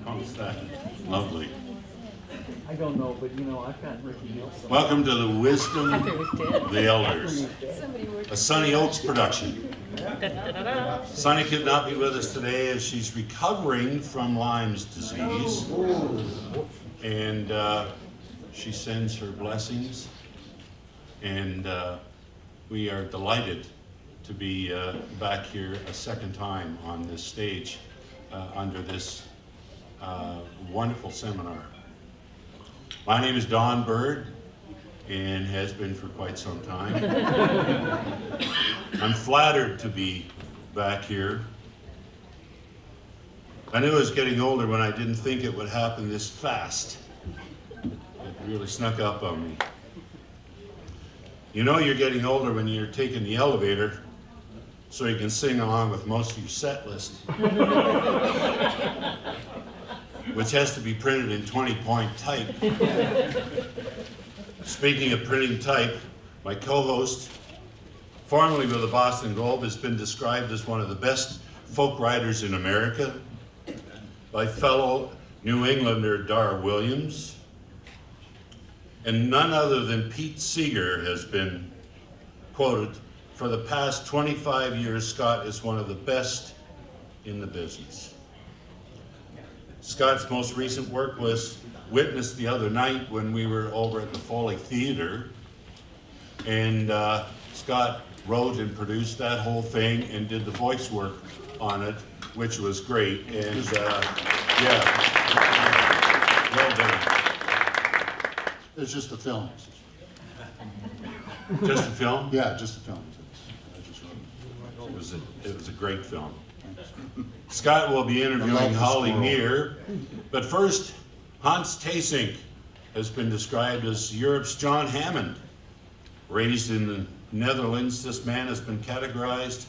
How's that? Lovely. I don't know, but you know, I've got Ricky Nelson. Welcome to the Wisdom I thought it was dead. of the Elders, a Sonny Ochs production. Sonny could not be with us today as she's recovering from Lyme's disease, and she sends her blessings, and we are delighted to be back here a second time on this stage under this wonderful seminar. My name is Don Bird, and has been for quite some time. I'm flattered to be back here. I knew I was getting older when I didn't think it would happen this fast. It really snuck up on me. You know you're getting older when you're taking the elevator so you can sing along with most of your set list, which has to be printed in 20-point type. Speaking of printing type, my co-host, formerly with the Boston Globe, has been described as one of the best folk writers in America by fellow New Englander Dar Williams. And none other than Pete Seeger has been quoted, "For the past 25 years, Scott is one of the best in the business." Scott's most recent work was witnessed the other night when we were over at the Foley Theater, and Scott wrote and produced that whole thing and did the voice work on it, which was great. And yeah, well done. It's just a film. Just a film? Yeah, just a film. I just wrote It was a great film. Scott will be interviewing Holly Meir, but first, Hans Theessink has been described as Europe's John Hammond. Raised in the Netherlands, this man has been categorized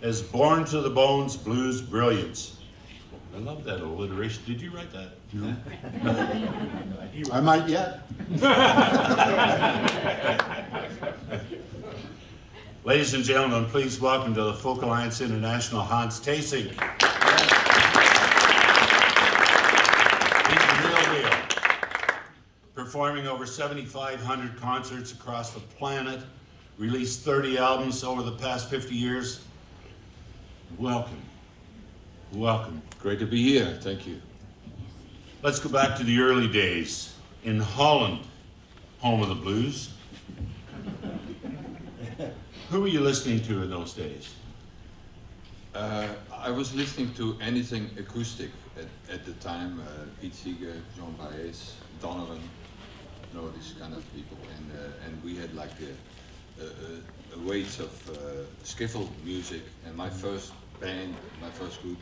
as born to the bones blues brilliance. I love that alliteration. Did you write that? No. I might yet. Ladies and gentlemen, please welcome to the Folk Alliance International, Hans Theessink. He's the real deal. Performing over 7,500 concerts across the planet, released 30 albums over the past 50 years. Welcome. Welcome. Great to be here, thank you. Let's go back to the early days in Holland, home of the blues. Who were you listening to in those days? I was listening to anything acoustic at the time, Pete Seeger, John Baez, Donovan, you know, these kind of people, and we had like a weight of skiffle music, and my first band, my first group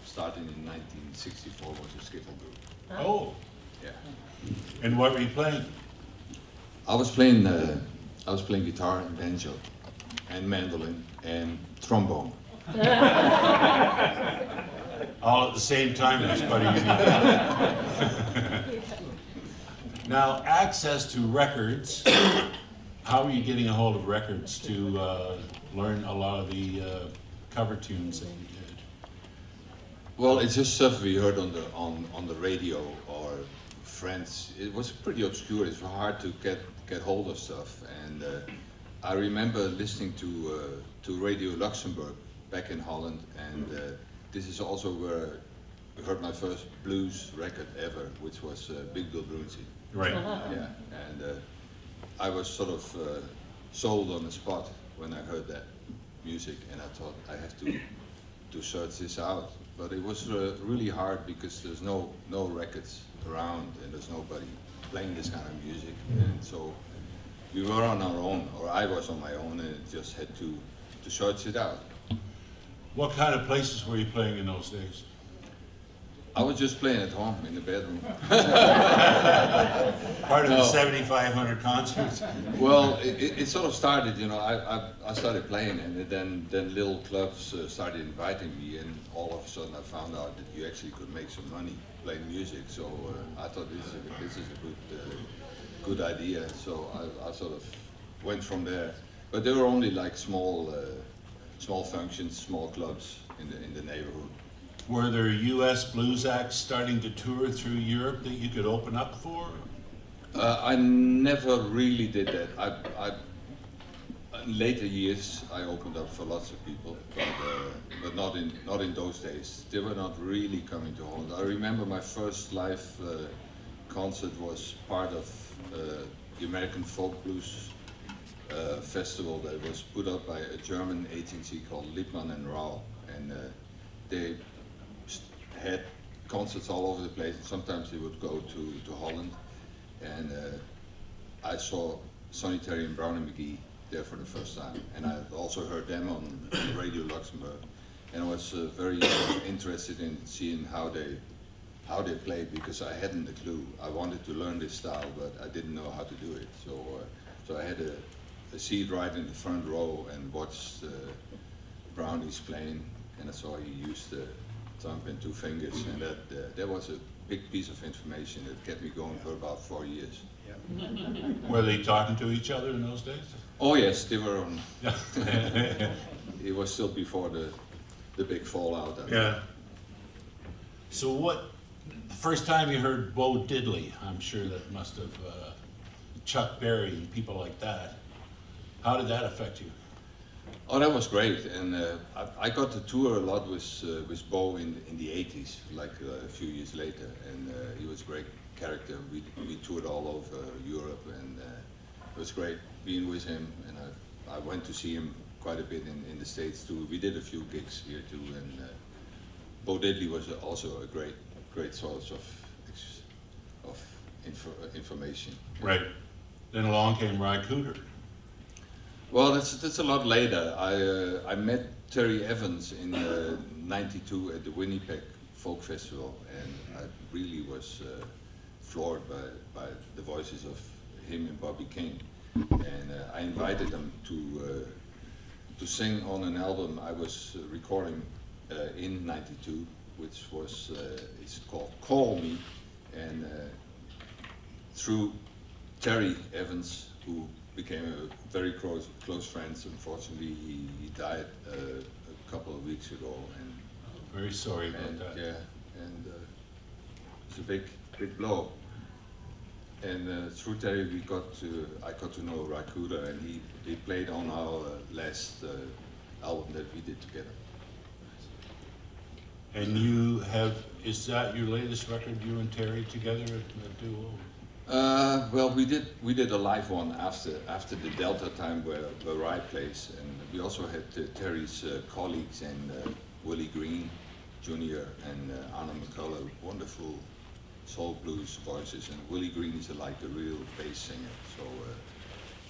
starting in 1964 was a skiffle group. Oh, Yeah. and what were you playing? I was playing guitar and banjo, and mandolin and trombone. All at the same time, that's quite a unique. Now, access to records, how are you getting a hold of records to learn a lot of the cover tunes that you did? Well, it's just stuff we heard on the radio or friends. It was pretty obscure. It's hard to get hold of stuff. And I remember listening to Radio Luxembourg back in Holland, and this is also where I heard my first blues record ever, which was Big Bill Brunsey. Right. Yeah, and I was sort of sold on the spot when I heard that music, and I thought I have to search this out. But it was really hard because there's no records around, and there's nobody playing this kind of music, and so we were on our own, or I was on my own, and just had to search it out. What kind of places were you playing in those days? I was just playing at home in the bedroom. Part of the 7,500 concerts? Well, it sort of started, you know, I started playing, and then little clubs started inviting me, and all of a sudden I found out that you actually could make some money playing music, so I thought this is a good idea, so I sort of went from there. But they were only like small functions, small clubs in the neighborhood. Were there U.S. blues acts starting to tour through Europe that you could open up for? I never really did that. In later years, I opened up for lots of people, but not in those days. They were not really coming to Holland. I remember my first live concert was part of the American Folk Blues festival that was put up by a German agency called Lippmann and Rau, and they had concerts all over the place. And sometimes they would go to Holland, and I saw Sonny, Terry, and Brownie McGee there for the first time, and I also heard them on Radio Luxembourg, and I was very interested in seeing how they played, because I hadn't a clue. I wanted to learn this style, but I didn't know how to do it. So I had a seat right in the front row and watched Brownie's playing, and I saw he used the thumb and two fingers, and that was a big piece of information that kept me going for about 4 years. Were they talking to each other in those days? Oh yes, they were on. It was still before the big fallout. Yeah. So the first time you heard Bo Diddley, I'm sure that must have, Chuck Berry and people like that. How did that affect you? Oh, that was great, and I got to tour a lot with Bo in the 80s, like a few years later, and he was a great character. We toured all over Europe, and it was great being with him, and I went to see him quite a bit in the States too. We did a few gigs here too, and Bo Diddley was also a great source of information. Right. Then along came Ry Cooder. Well, that's a lot later. I met Terry Evans in '92 at the Winnipeg Folk Festival, and I really was floored by the voices of him and Bobby King. And I invited them to sing on an album I was recording in '92, which was it's called Call Me, and through Terry Evans, who became a very close friend. Unfortunately, he died a couple of weeks ago, and Very sorry about that. yeah, and it's a big blow. And through Terry, I got to know Ry Cooder, and he played on our last album that we did together. And is that your latest record, you and Terry together at the duo? Well, we did a live one after the Delta time where Ry plays, and we also had Terry's colleagues and Willie Green Jr. and Anna McCullough, wonderful soul blues voices, and Willie Green is like a real bass singer, so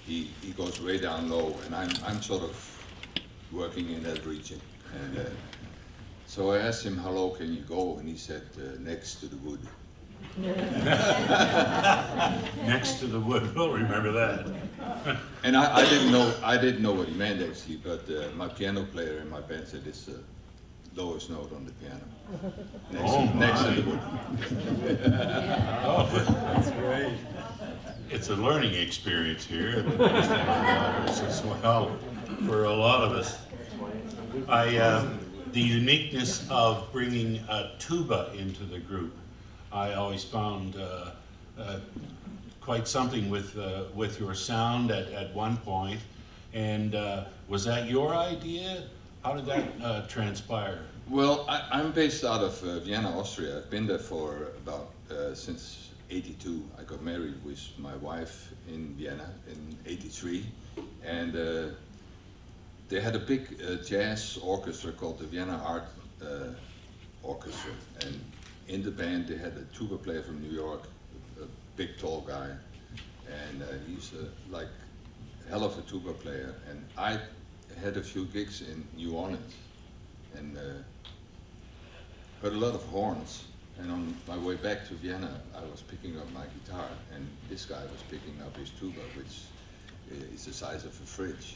he goes way down low, and I'm sort of working in that region, and so I asked him, how low can you go, and he said, next to the wood. Next to the wood, we'll remember that. And I didn't know what he meant actually, but my piano player in my band said it's the lowest note on the piano. Next to the wood. Oh, that's great. It's a learning experience here as well for a lot of us. The uniqueness of bringing a tuba into the group, I always found quite something with your sound at one point. And was that your idea? How did that transpire? Well, I'm based out of Vienna, Austria. I've been there for about since '82. I got married with my wife in Vienna in '83, and they had a big jazz orchestra called the Vienna Art Orchestra, and in the band they had a tuba player from New York, a big tall guy, and he's like a hell of a tuba player. And I had a few gigs in New Orleans and heard a lot of horns. And on my way back to Vienna, I was picking up my guitar, and this guy was picking up his tuba, which is the size of a fridge.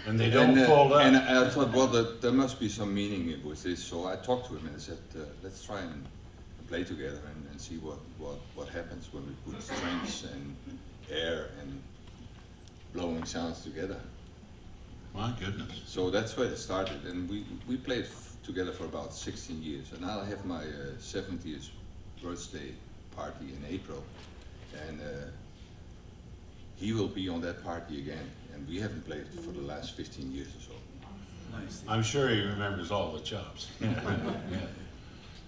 And they don't fold up. And I thought, well, there must be some meaning with this. So I talked to him and I said, let's try and play together and see what happens when we put strings and air and blowing sounds together. My goodness. So that's where it started, and we played together for about 16 years, and I'll have my 70th birthday party in April, and he will be on that party again, and we haven't played for the last 15 years or so. I'm sure he remembers all the chops.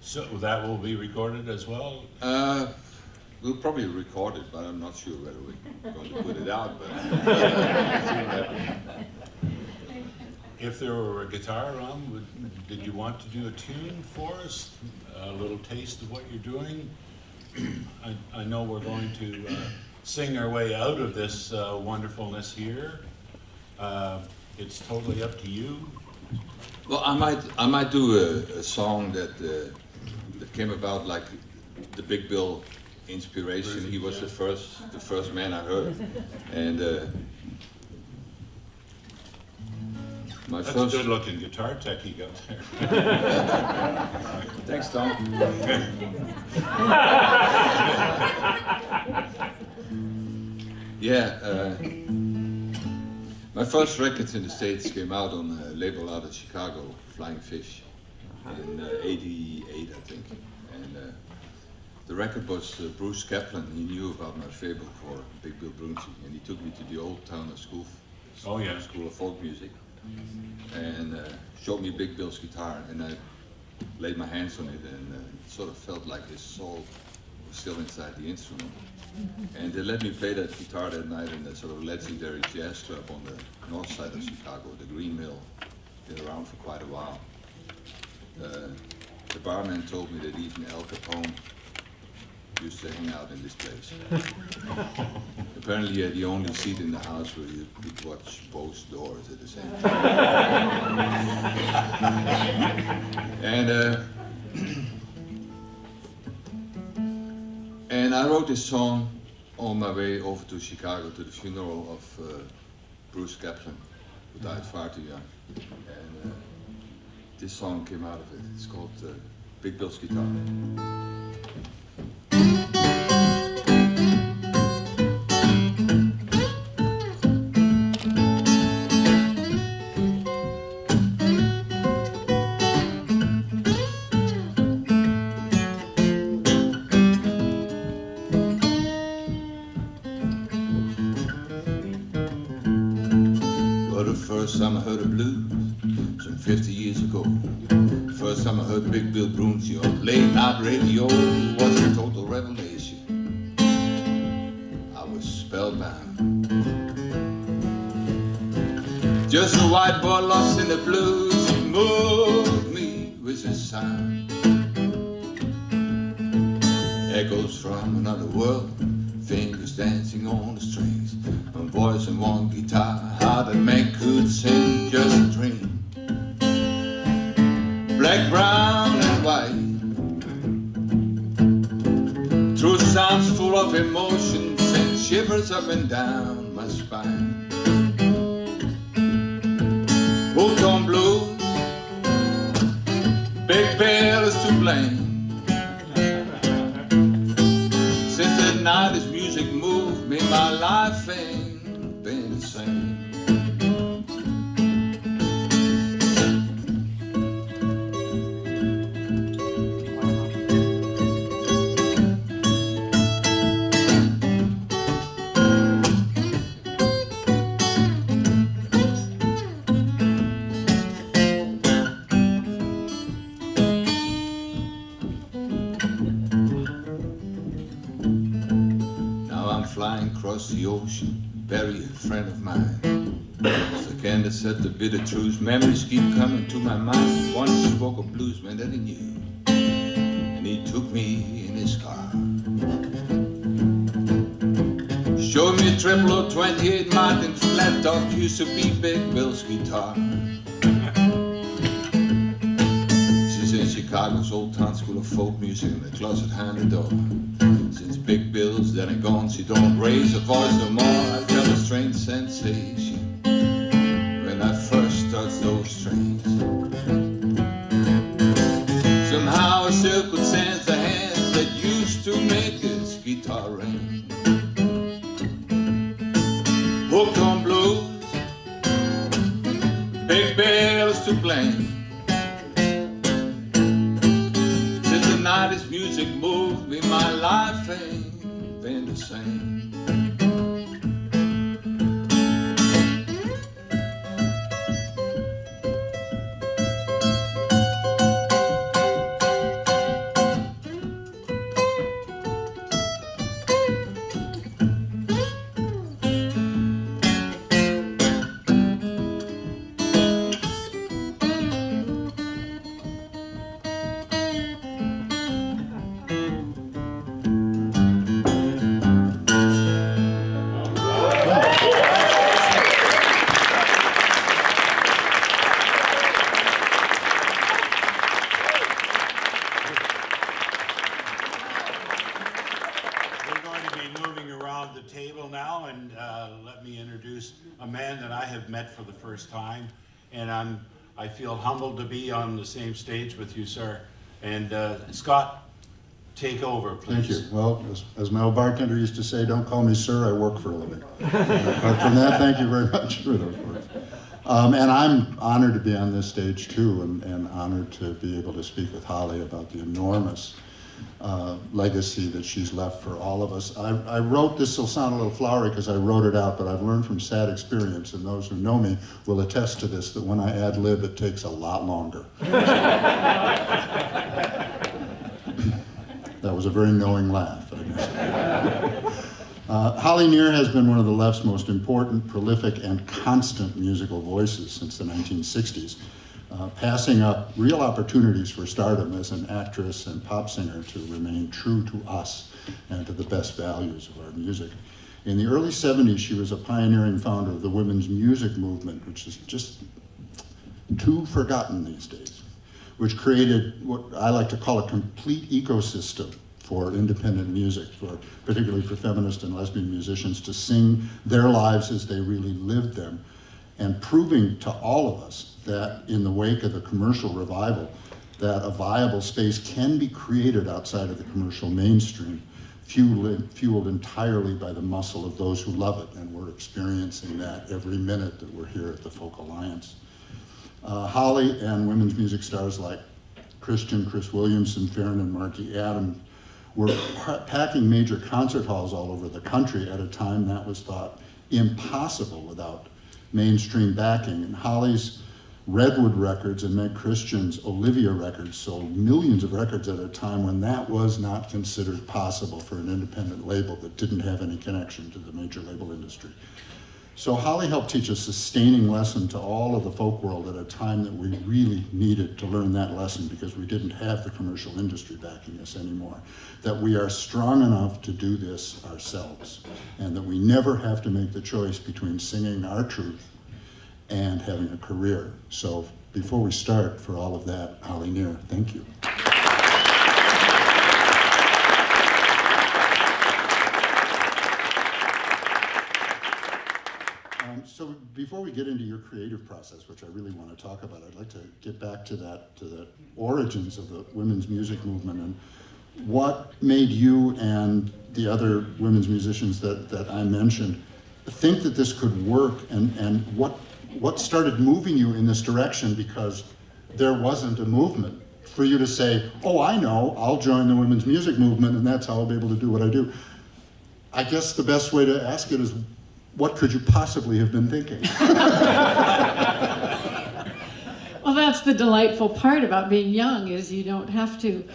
So that will be recorded as well? We'll probably record it, but I'm not sure whether we're going to put it out, but see what happens. If there were a guitar around, did you want to do a tune for us? A little taste of what you're doing? I know we're going to sing our way out of this wonderfulness here. It's totally up to you. Well, I might do a song that came about like the Big Bill inspiration. He was the first man I heard, and my That's first. a good-looking guitar tech you got there. Thanks, Tom. Yeah, my first records in the States came out on a label out of Chicago, Flying Fish, in '88, I think. And the record was Bruce Kaplan. He knew about my fable for Big Bill Brunsey, and he took me to the Old Town School, Oh, yeah. School of Folk Music, and showed me Big Bill's guitar, and I laid my hands on it, and it sort of felt like his soul was still inside the instrument. And they let me play that guitar that night in that sort of legendary jazz club on the north side of Chicago, the Green Mill. Been around for quite a while. The barman told me that even Al Capone used to hang out in this place. Apparently he had the only seat in the house where you could watch both doors at the same time. And I wrote this song on my way over to Chicago to the funeral of Bruce Kaplan, who died far too young. And this song came out of it. It's called Big Bill's Guitar. First time I heard the blues, some 50 years ago. First time I heard Big Bill Brunsey on late night radio was a total revelation. I was spellbound. Just a white boy lost in the blues, he moved me with his sound. Echoes from another world, fingers dancing on the strings, one voice and one guitar, how that man could sing, just a dream. Black, brown and white, through sounds full of emotion, send shivers up and down my spine. Hooked on blues, Big Bill is to blame. Since that night his music moved me, my life ain't been the same. Flying across the ocean, bury a friend of mine. As the candle said the bitter truth, memories keep coming to my mind. Once spoke a bluesman that he knew, and he took me in his car. Showed me a triple 28 Martin flat top, used to be Big Bill's guitar. She's in Chicago's Old Town School of Folk Music in the closet behind the door. Since Big Bill's then and gone, she don't raise her voice no more. I felt a strange sensation when I first touched those strings. Somehow I still could sense the hands that used to make this guitar ring. Hooked on blues, Big Bill's to blame. night his music moved me, my life ain't been the same. A man that I have met for the first time, and I feel humbled to be on the same stage with you, sir. And Scott, take over, please. Thank you. Well, as my old bartender used to say, don't call me sir, I work for a living. But from that, thank you very much for those words. And I'm honored to be on this stage too, and honored to be able to speak with Holly about the enormous legacy that she's left for all of us. I wrote, this will sound a little flowery because I wrote it out, but I've learned from sad experience, and those who know me will attest to this, that when I ad lib, it takes a lot longer. That was a very knowing laugh, I guess. Holly Near has been one of the left's most important, prolific, and constant musical voices since the 1960s. Passing up real opportunities for stardom as an actress and pop singer to remain true to us and to the best values of our music. In the early 70s, she was a pioneering founder of the women's music movement, which is just too forgotten these days, which created what I like to call a complete ecosystem for independent music, particularly for feminist and lesbian musicians to sing their lives as they really lived them, and proving to all of us that in the wake of the commercial revival, that a viable space can be created outside of the commercial mainstream, fueled entirely by the muscle of those who love it, and we're experiencing that every minute that we're here at the Folk Alliance. Holly and women's music stars like Chris Williamson, Farron, and Marky Adams were packing major concert halls all over the country at a time that was thought impossible without mainstream backing. And Holly's Redwood Records and Meg Christian's Olivia Records sold millions of records at a time when that was not considered possible for an independent label that didn't have any connection to the major label industry. So Holly helped teach a sustaining lesson to all of the folk world at a time that we really needed to learn that lesson because we didn't have the commercial industry backing us anymore. That we are strong enough to do this ourselves, and that we never have to make the choice between singing our truth and having a career. So before we start, for all of that, Holly Near, thank you. So before we get into your creative process, which I really want to talk about, I'd like to get back to the origins of the women's music movement and what made you and the other women's musicians that I mentioned think that this could work, and what started moving you in this direction, because there wasn't a movement for you to say, oh, I know, I'll join the women's music movement and that's how I'll be able to do what I do. I guess the best way to ask it is, what could you possibly have been thinking? Well, that's the delightful part about being young, is you don't have to.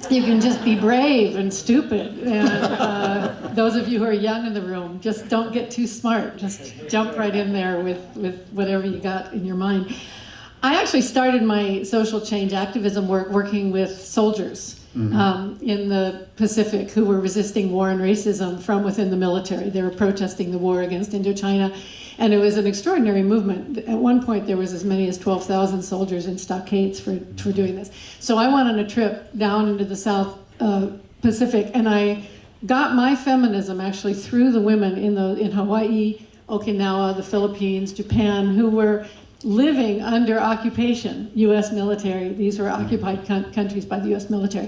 You can just be brave and stupid. And those of you who are young in the room, just don't get too smart. Just jump right in there with whatever you got in your mind. I actually started my social change activism work working with soldiers. Mm-hmm. In the Pacific who were resisting war and racism from within the military. They were protesting the war against Indochina, and it was an extraordinary movement. At one point there was as many as 12,000 soldiers in stockades for doing this. So I went on a trip down into the South Pacific, and I got my feminism actually through the women in Hawaii, Okinawa, the Philippines, Japan, who were living under occupation, U.S. military. These were occupied countries by the U.S. military.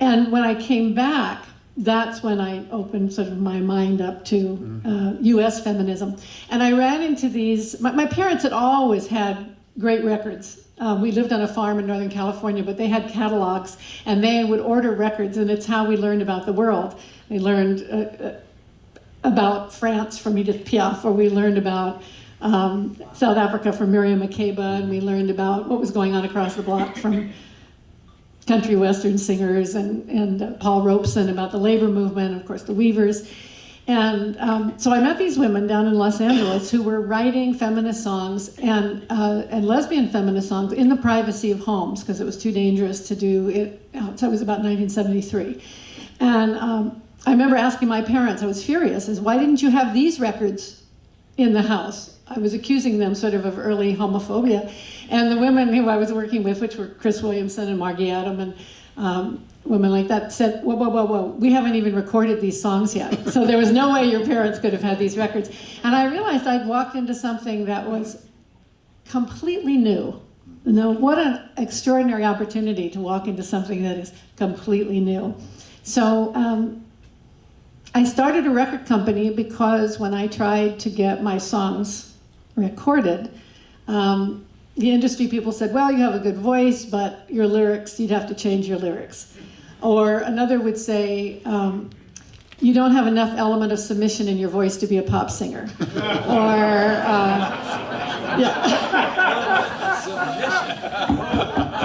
And when I came back, that's when I opened sort of my mind up to U.S. feminism. And I ran into these, my parents had always had great records. We lived on a farm in Northern California, but they had catalogs, and they would order records, and it's how we learned about the world. We learned about France from Edith Piaf, or we learned about South Africa from Miriam Makeba, and we learned about what was going on across the block from country western singers and Paul Robeson about the labor movement, of course the Weavers. And so I met these women down in Los Angeles who were writing feminist songs and lesbian feminist songs in the privacy of homes because it was too dangerous to do it. So it was about 1973. And I remember asking my parents, I was furious, why didn't you have these records in the house? I was accusing them sort of early homophobia. And the women who I was working with, which were Chris Williamson and Margie Adam and women like that, said, whoa, we haven't even recorded these songs yet. So there was no way your parents could have had these records. And I realized I'd walked into something that was completely new. You know, what an extraordinary opportunity to walk into something that is completely new. So I started a record company because when I tried to get my songs recorded, the industry people said, well, you have a good voice, but your lyrics, you'd have to change your lyrics. Or another would say, you don't have enough element of submission in your voice to be a pop singer. Or,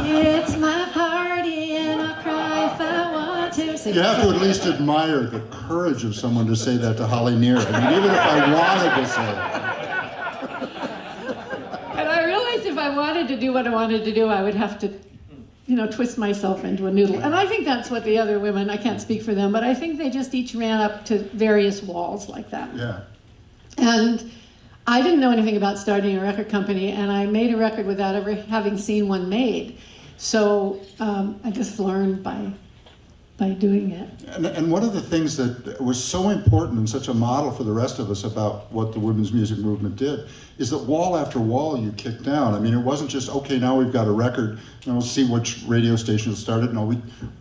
it's my party and I'll cry if I want to. You have to at least admire the courage of someone to say that to Holly Near. I mean, even if I wanted to say it. And I realized if I wanted to do what I wanted to do, I would have to, twist myself into a noodle. And I think that's what the other women, I can't speak for them, but I think they just each ran up to various walls like that. Yeah. And I didn't know anything about starting a record company, and I made a record without ever having seen one made. So I just learned by doing it. And one of the things that was so important and such a model for the rest of us about what the women's music movement did is that wall after wall you kicked down. I mean, it wasn't just, okay, now we've got a record, and we'll see which radio station started. No,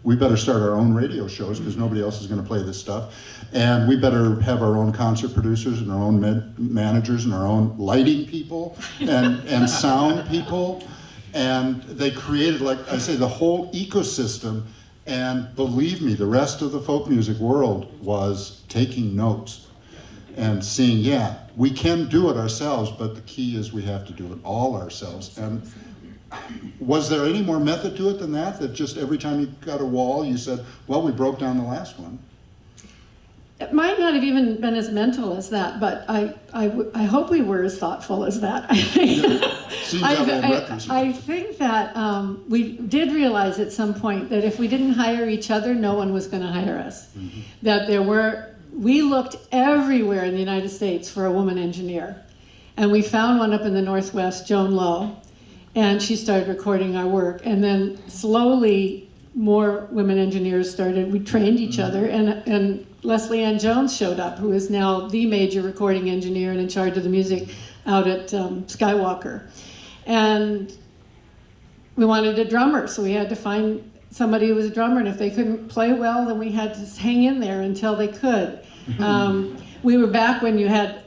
we better start our own radio shows because nobody else is going to play this stuff. And we better have our own concert producers and our own managers and our own lighting people and sound people. And they created, like I say, the whole ecosystem. And believe me, the rest of the folk music world was taking notes and seeing, yeah, we can do it ourselves, but the key is we have to do it all ourselves. And was there any more method to it than that? That just every time you got a wall, you said, well, we broke down the last one. It might not have even been as mental as that, but I hope we were as thoughtful as that. I think that we did realize at some point that if we didn't hire each other, no one was going to hire us. Mm-hmm. That we looked everywhere in the United States for a woman engineer. And we found one up in the Northwest, Joan Lowe, and she started recording our work. And then slowly more women engineers started, we trained each other, and Leslie Ann Jones showed up, who is now the major recording engineer and in charge of the music out at Skywalker. And we wanted a drummer, so we had to find somebody who was a drummer, and if they couldn't play well, then we had to hang in there until they could. We were back when you had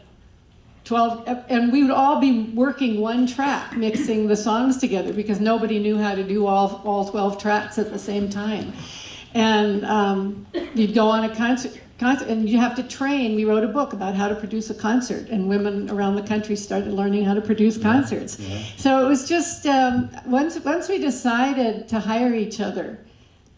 12, and we would all be working one track, mixing the songs together, because nobody knew how to do all 12 tracks at the same time. And you'd go on a concert, and you have to train. We wrote a book about how to produce a concert, and women around the country started learning how to produce concerts. Yeah. So it was just, once we decided to hire each other,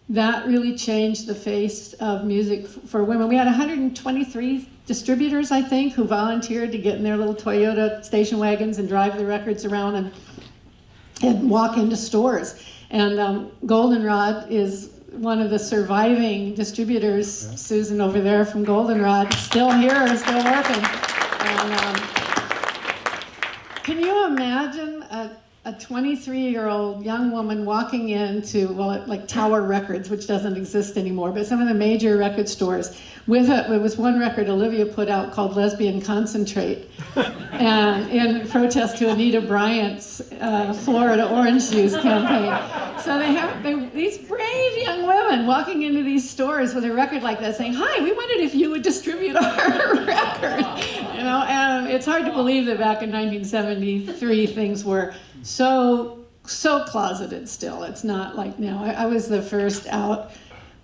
that really changed the face of music for women. We had 123 distributors, I think, who volunteered to get in their little Toyota station wagons and drive the records around and walk into stores. And Goldenrod is one of the surviving distributors. Yeah. Susan over there from Goldenrod, still here, still working. And can you imagine a 23-year-old young woman walking into, like Tower Records, which doesn't exist anymore, but some of the major record stores, it was one record Olivia put out called Lesbian Concentrate, and in protest to Anita Bryant's Florida Orange Juice campaign. So they have these brave young women walking into these stores with a record like that saying, hi, we wondered if you would distribute our record. And it's hard to believe that back in 1973 things were so closeted still. It's not like now. I was the first out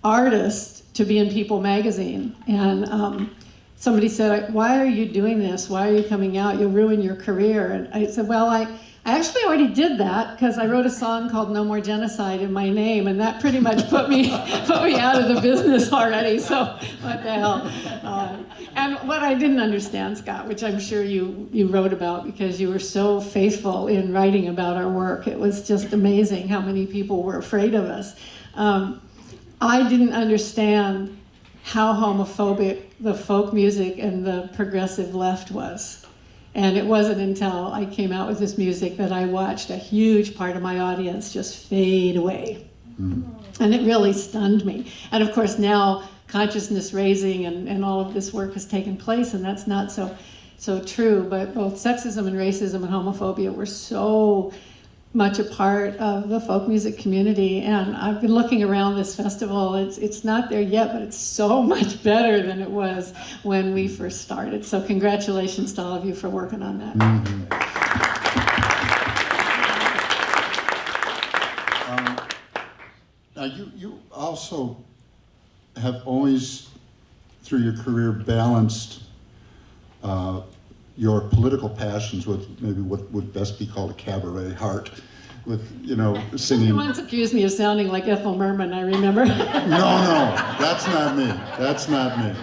artist to be in People magazine, and somebody said, "Why are you doing this? Why are you coming out? You'll ruin your career." And I said, "Well, I actually already did that because I wrote a song called No More Genocide in my name, and that pretty much put me out of the business already, so what the hell." And what I didn't understand, Scott, which I'm sure you wrote about because you were so faithful in writing about our work, it was just amazing how many people were afraid of us. I didn't understand how homophobic the folk music and the progressive left was. And it wasn't until I came out with this music that I watched a huge part of my audience just fade away. And it really stunned me. And of course now consciousness raising and all of this work has taken place, and that's not so true, but both sexism and racism and homophobia were so much a part of the folk music community. And I've been looking around this festival. It's not there yet, but it's so much better than it was when we first started. So congratulations to all of you for working on that. Now you also have always, through your career, balanced your political passions with maybe what would best be called a cabaret heart, with, singing. You once accused me of sounding like Ethel Merman, I remember. No, that's not me. That's not me.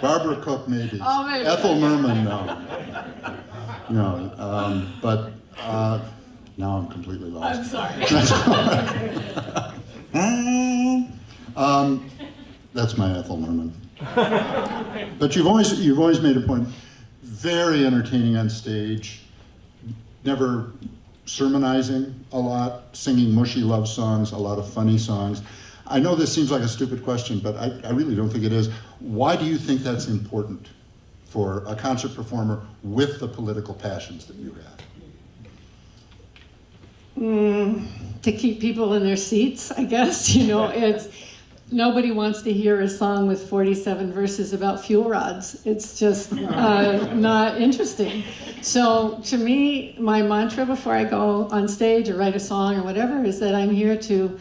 Barbara Cook, maybe. Oh, maybe. Ethel Merman, no. No, but now I'm completely lost. I'm sorry. That's all right. That's my Ethel Merman. But you've always made a point. Very entertaining on stage, never sermonizing a lot, singing mushy love songs, a lot of funny songs. I know this seems like a stupid question, but I really don't think it is. Why do you think that's important for a concert performer with the political passions that you have? To keep people in their seats, I guess. It's nobody wants to hear a song with 47 verses about fuel rods. It's just not interesting. So to me, my mantra before I go on stage or write a song or whatever is that I'm here to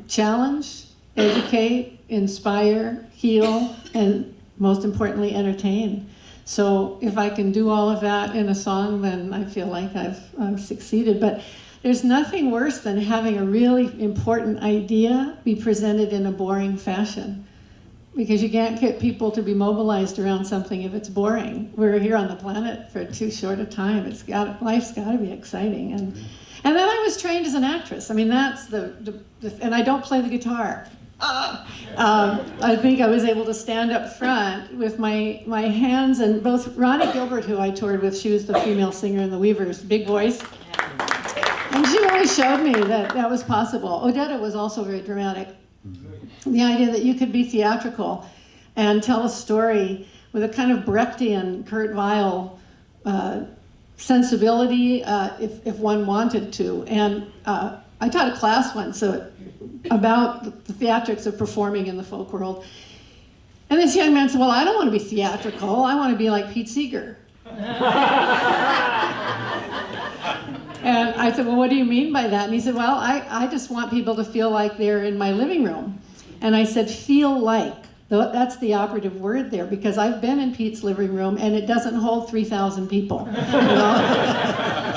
challenge, educate, inspire, heal, and most importantly, entertain. So if I can do all of that in a song, then I feel like I've succeeded. But there's nothing worse than having a really important idea be presented in a boring fashion, because you can't get people to be mobilized around something if it's boring. We're here on the planet for too short a time. Life's got to be exciting. And then I was trained as an actress. I mean, that's and I don't play the guitar. I think I was able to stand up front with my hands, and both Ronnie Gilbert, who I toured with, she was the female singer in the Weavers, big voice. And she really showed me that was possible. Odetta was also very dramatic. The idea that you could be theatrical and tell a story with a kind of Brechtian, Kurt Weill sensibility if one wanted to. And I taught a class once about the theatrics of performing in the folk world. And this young man said, "Well, I don't want to be theatrical. I want to be like Pete Seeger." And I said, "Well, what do you mean by that?" And he said, "Well, I just want people to feel like they're in my living room." And I said, "Feel like." That's the operative word there, because I've been in Pete's living room and it doesn't hold 3,000 people.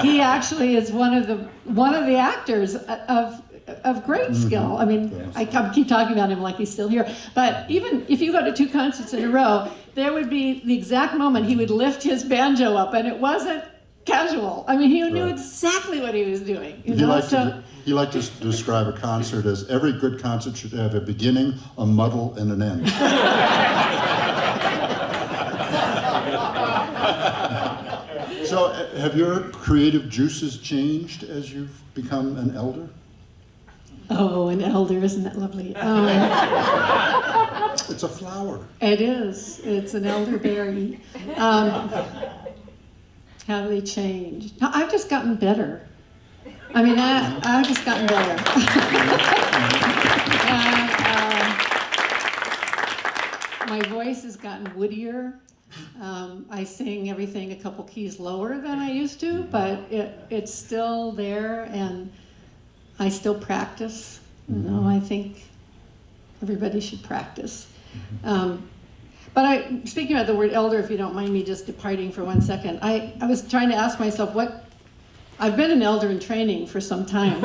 He actually is one of the actors of great skill. I mean, I keep talking about him like he's still here. But even if you go to 2 concerts in a row, there would be the exact moment he would lift his banjo up, and it wasn't casual. I mean, he knew exactly what he was doing. He liked to describe a concert as every good concert should have a beginning, a muddle, and an end. So, have your creative juices changed as you've become an elder? Oh, an elder, isn't that lovely? It's a flower. It is. It's an elderberry. How do they change? No, I've just gotten better. I mean, I've just gotten better. And, my voice has gotten woodier. I sing everything a couple keys lower than I used to, but it's still there, and I still practice. You know, I think everybody should practice. But speaking about the word elder, if you don't mind me just departing for 1 second, I was trying to ask myself I've been an elder in training for some time.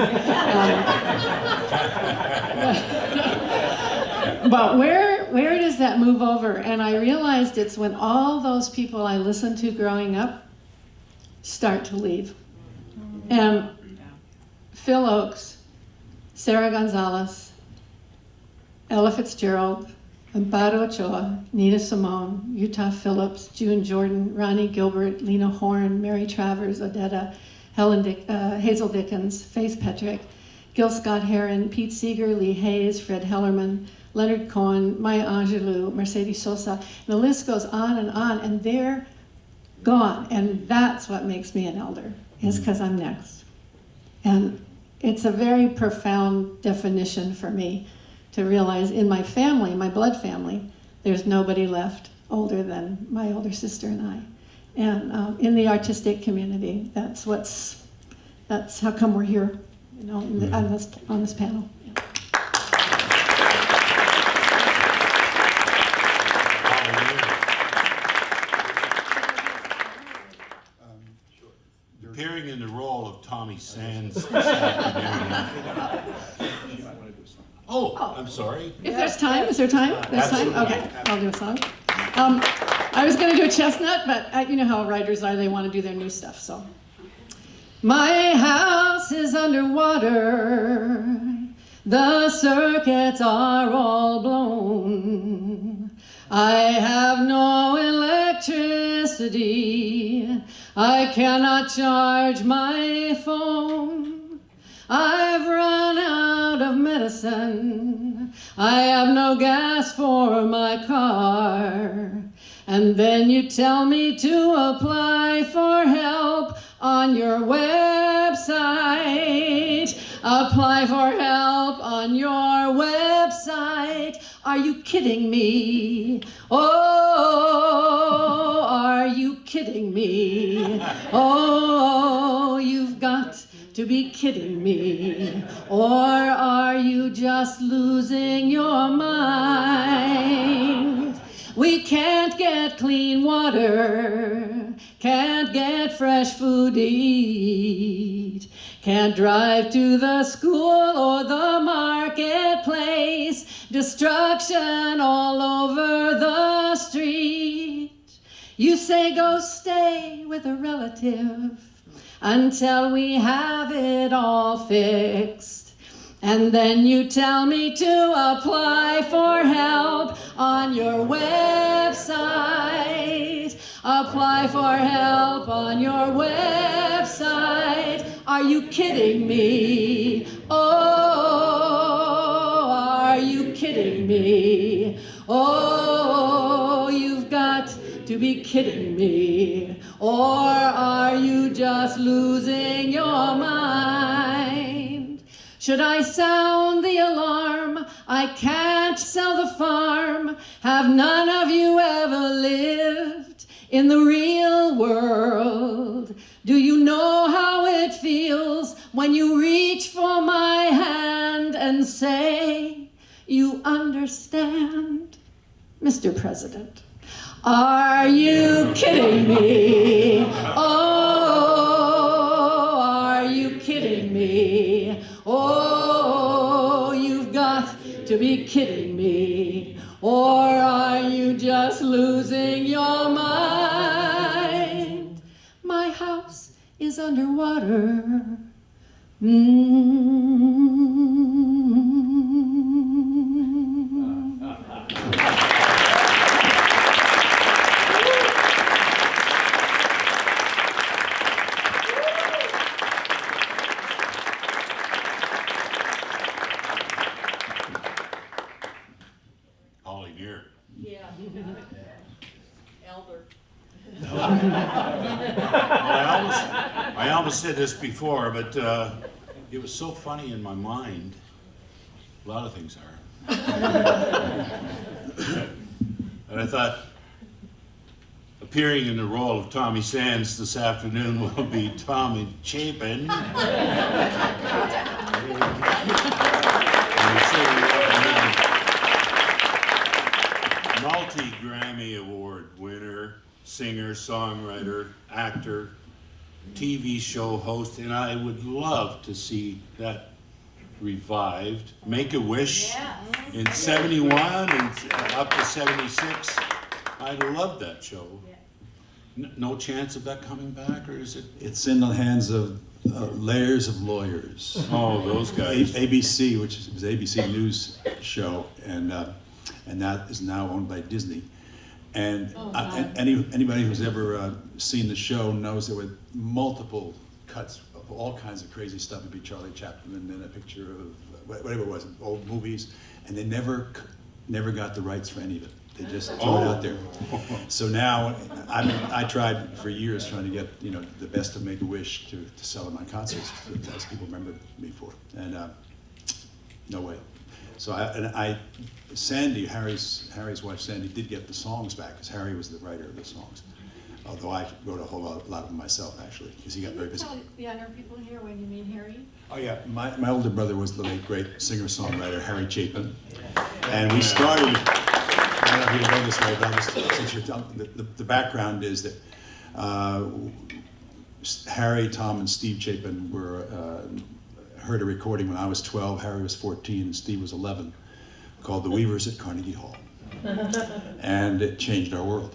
But where does that move over? And I realized it's when all those people I listened to growing up start to leave. And Phil Ochs, Sarah Gonzalez, Ella Fitzgerald, Amparo Ochoa, Nina Simone, Utah Phillips, June Jordan, Ronnie Gilbert, Lena Horne, Mary Travers, Odetta, Hazel Dickens, Faith Petrick, Gil Scott Heron, Pete Seeger, Lee Hayes, Fred Hellerman, Leonard Cohen, Maya Angelou, Mercedes Sosa, and the list goes on, and they're gone. And that's what makes me an elder, is because I'm next. And it's a very profound definition for me to realize in my family, my blood family, there's nobody left older than my older sister and I. And in the artistic community, that's how come we're here, you know, on this panel. Appearing in the role of Tommy Sands this afternoon. Oh, I'm sorry. If there's time, is there time? There's time? Absolutely. Okay, I'll do a song. I was going to do a chestnut, but you know how writers are, they want to do their new stuff, so. My house is underwater, the circuits are all blown. I have no electricity, I cannot charge my phone. I've run out of medicine, I have no gas for my car. And then you tell me to apply for help on your website. Apply for help on your website. Are you kidding me? Oh, are you kidding me? Oh, you've got to be kidding me. Or are you just losing your mind? We can't get clean water, can't get fresh food to eat, can't drive to the school or the marketplace, destruction all over the street. You say go stay with a relative until we have it all fixed. And then you tell me to apply for help on your website. Apply for help on your website. Are you kidding me? Oh, are you kidding me? Oh, you've got to be kidding me. Or are you just losing your mind? Should I sound the alarm? I can't sell the farm. Have none of you ever lived in the real world? Do you know how it feels when you reach for my hand and say, you understand? Mr. President, are you kidding me? Oh, are you kidding me? Oh, you've got to be kidding me. Or are you just losing your mind? My house is underwater. Holly Deer. Yeah. Elder. I almost said this before, but it was so funny in my mind. A lot of things are. And I thought, Appearing in the role of Tommy Sands this afternoon will be Tommy Chapin. Multi-Grammy Award winner, singer, songwriter, actor, TV show host, and I would love to see that revived. Make-A-Wish in 71 and up to 76. I love that show. No chance of that coming back, or is it? It's in the hands of layers of lawyers. Oh, those guys. ABC, which was ABC News show, and that is now owned by Disney. And anybody who's ever seen the show knows there were multiple cuts of all kinds of crazy stuff. It'd be Charlie Chapin and then a picture of whatever it was, old movies, and they never got the rights for any of it. They just threw it out there. So now, I tried for years trying to get the best of Make-A-Wish to sell at my concerts, as people remember me for, and no way. So Sandy, Harry's wife Sandy, did get the songs back because Harry was the writer of the songs. Although I wrote a whole lot of them myself actually, because he got very busy. Tell the younger people here when you mean Harry. Oh yeah, my older brother was the late great singer-songwriter Harry Chapin, and we started. I don't know if you know this way, but since you're the background is that Harry, Tom, and Steve Chapin heard a recording when I was 12, Harry was 14, and Steve was 11, called The Weavers at Carnegie Hall. And it changed our world.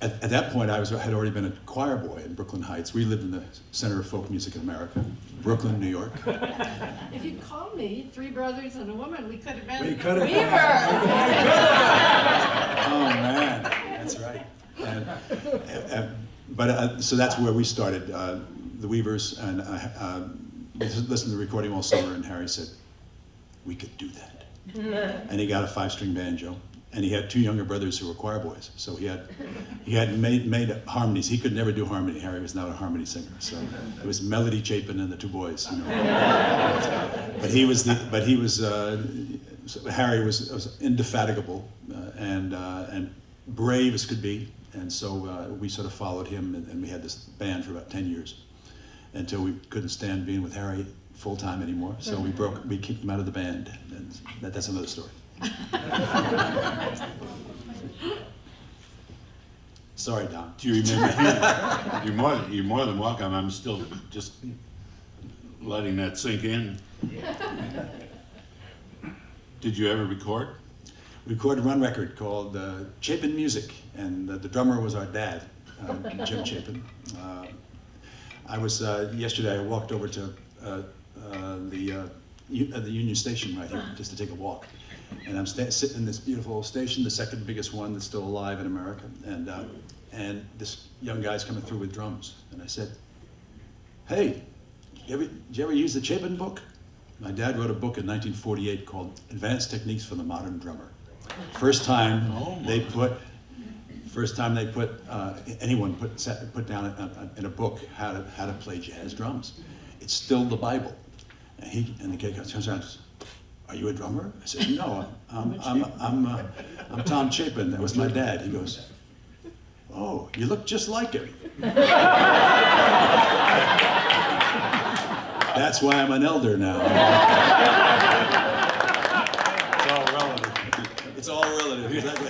At that point, I had already been a choir boy in Brooklyn Heights. We lived in the center of folk music in America, Brooklyn, New York. If you'd called me, 3 brothers and a woman, we could have been We could have Weavers. Oh man, that's right. So that's where we started, the Weavers, and we listened to the recording all summer, and Harry said, we could do that. And he got a 5-string banjo, and he had 2 younger brothers who were choir boys, so he had made harmonies. He could never do harmony. Harry was not a harmony singer, so it was Melody Chapin and the 2 boys. Harry was indefatigable and brave as could be, and so we sort of followed him, and we had this band for about 10 years until we couldn't stand being with Harry full time anymore. So we kicked him out of the band, and that's another story. Sorry, Don. Do you remember? You're more than welcome. I'm still just letting that sink in. Did you ever record? We recorded one record called Chapin Music, and the drummer was our dad, Jim Chapin. Yesterday I walked over to the Union Station right here just to take a walk. And I'm sitting in this beautiful station, the second biggest one that's still alive in America. And this young guy's coming through with drums. And I said, hey, did you ever use the Chapin book? My dad wrote a book in 1948 called Advanced Techniques for the Modern Drummer. First time anyone put down in a book how to play jazz drums. It's still the Bible. And the kid turns around and says, are you a drummer? I said, no, I'm Tom Chapin. That was my dad. He goes, oh, you look just like him. That's why I'm an elder now. It's all relative. Exactly.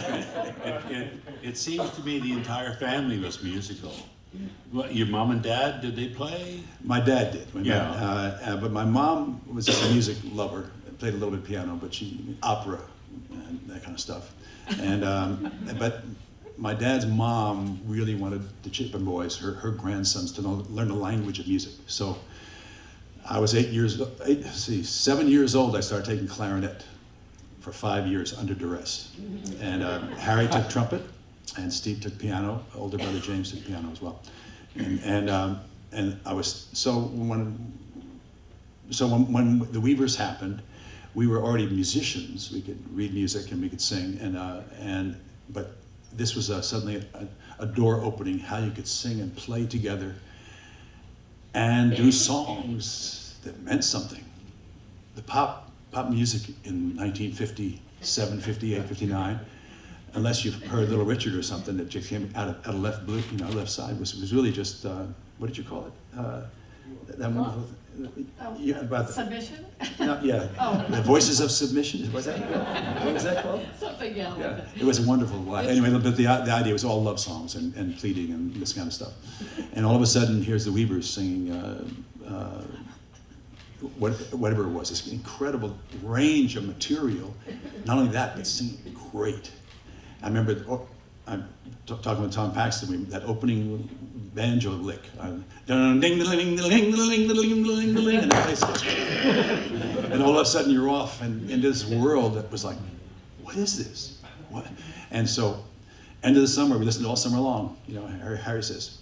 It seems to me the entire family was musical. What, your mom and dad, did they play? My dad did. Yeah. But my mom was just a music lover. Played a little bit piano, but opera and that kind of stuff. And but my dad's mom really wanted the Chapin boys, her grandsons, to learn the language of music. So I was 7 years old. I started taking clarinet for 5 years under duress. And Harry took trumpet, and Steve took piano. Older brother James took piano as well. And I was when the Weavers happened, we were already musicians. We could read music and we could sing, but this was suddenly a door opening, how you could sing and play together and do songs that meant something. The pop music in 1957, 58, 59 unless you've heard Little Richard or something that just came out of left blue, left side, was really just, what did you call it? That wonderful, yeah, about the, Submission? no, yeah, the Voices of Submission, was that, what was that called? Something, yeah. Yeah, it was a wonderful, anyway, but the idea was all love songs and pleading and this kind of stuff. And all of a sudden, here's the Weavers singing, whatever it was, this incredible range of material. Not only that, but singing great. I remember, I'm talking with Tom Paxton, that opening banjo lick. And all of a sudden you're off and into this world that was like, what is this? What? And so, end of the summer, we listened all summer long. Harry says,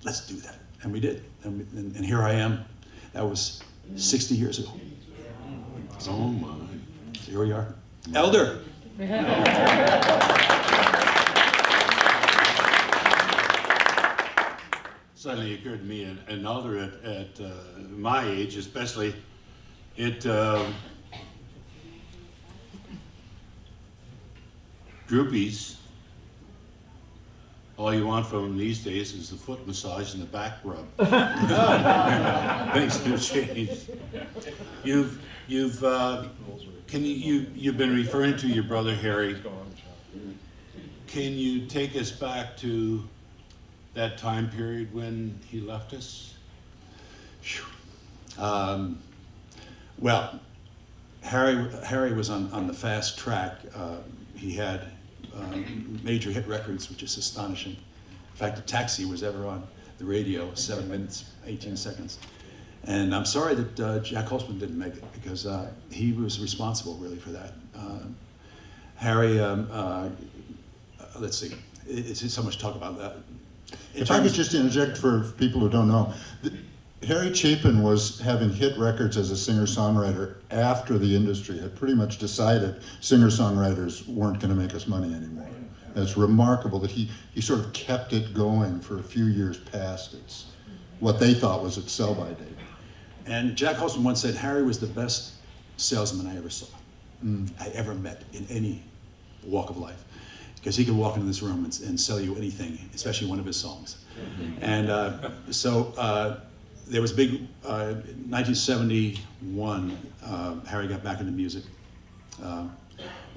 let's do that. And we did. And here I am. That was 60 years ago. Oh my. So here we are. Elder. Suddenly occurred to me, an elder at my age, especially, groupies, all you want from them these days is the foot massage and the back rub. Things have changed. You've been referring to your brother Harry. Can you take us back to that time period when he left us? Well, Harry was on the fast track. He had major hit records, which is astonishing. In fact, a Taxi was ever on the radio, 7 minutes, 18 seconds. And I'm sorry that Jack Holtzman didn't make it, because he was responsible really for that. Harry, let's see, it's so much talk about that. If I could just interject for people who don't know, Harry Chapin was having hit records as a singer-songwriter after the industry had pretty much decided singer-songwriters weren't going to make us money anymore. And it's remarkable that he sort of kept it going for a few years past what they thought was its sell-by date. And Jack Holtzman once said, Harry was the best salesman I ever saw, I ever met in any walk of life. Because he could walk into this room and sell you anything, especially one of his songs. And so there was big, 1971, Harry got back into music.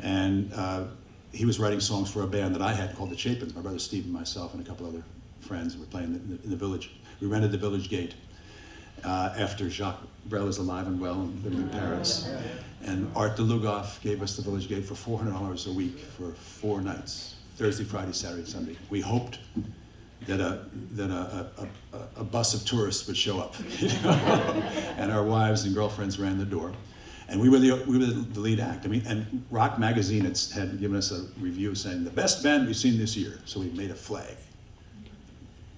And he was writing songs for a band that I had called the Chapins. My brother Steve and myself and a couple other friends were playing in the village. We rented the Village Gate after Jacques Brel is alive and well and living in Paris. And Art de Lugoff gave us the Village Gate for $400 a week for 4 nights, Thursday, Friday, Saturday, Sunday. We hoped that a bus of tourists would show up, and our wives and girlfriends ran the door. And we were the lead act. I mean, and Rock Magazine had given us a review saying, the best band we've seen this year. So we made a flag.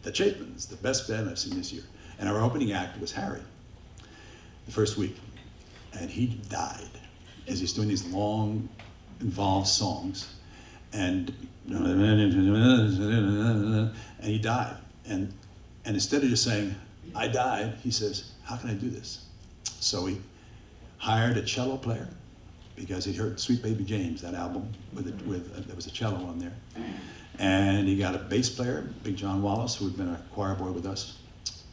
The Chapins, the best band I've seen this year. And our opening act was Harry, the first week. And he died as he's doing these long, involved songs. And he died. And instead of just saying, I died, he says, how can I do this? So he hired a cello player, because he'd heard Sweet Baby James, that album, there was a cello on there. And he got a bass player, Big John Wallace, who had been a choir boy with us,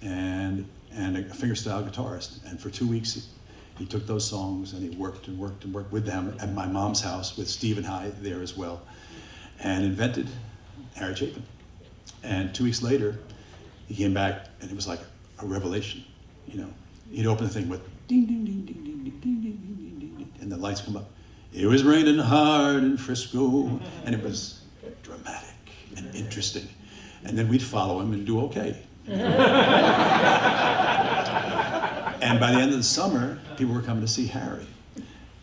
and a fingerstyle guitarist. And for 2 weeks, he took those songs and he worked and worked and worked with them at my mom's house with Steve and I there as well, and invented Harry Chapin. And 2 weeks later, he came back and it was like a revelation. He'd open the thing with ding, ding, ding, ding, ding, ding, ding, ding, ding, ding, ding, and the lights come up. It was raining hard in Frisco, and it was dramatic and interesting. And then we'd follow him and do okay. And by the end of the summer, people were coming to see Harry.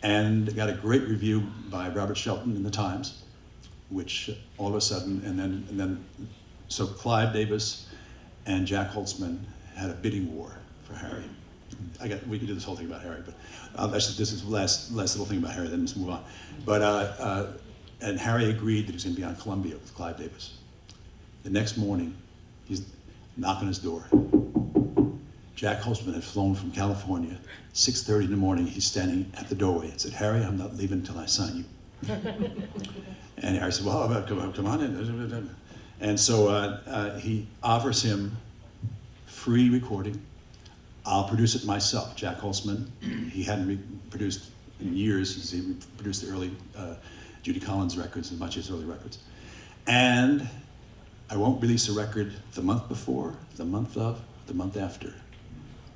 And got a great review by Robert Shelton in the Times, which all of a sudden, so Clive Davis and Jack Holtzman had a bidding war for Harry. We could do this whole thing about Harry, but this is the last little thing about Harry, then let's move on. But, and Harry agreed that he was going to be on Columbia with Clive Davis. The next morning, he's knocking on his door. Jack Holtzman had flown from California, 6:30 in the morning, he's standing at the doorway and said, Harry, I'm not leaving until I sign you. And Harry said, well, come on in. And so he offers him free recording. I'll produce it myself. Jack Holtzman, he hadn't produced in years since he produced the early Judy Collins records and much of his early records. And I won't release a record the month before, the month of, the month after.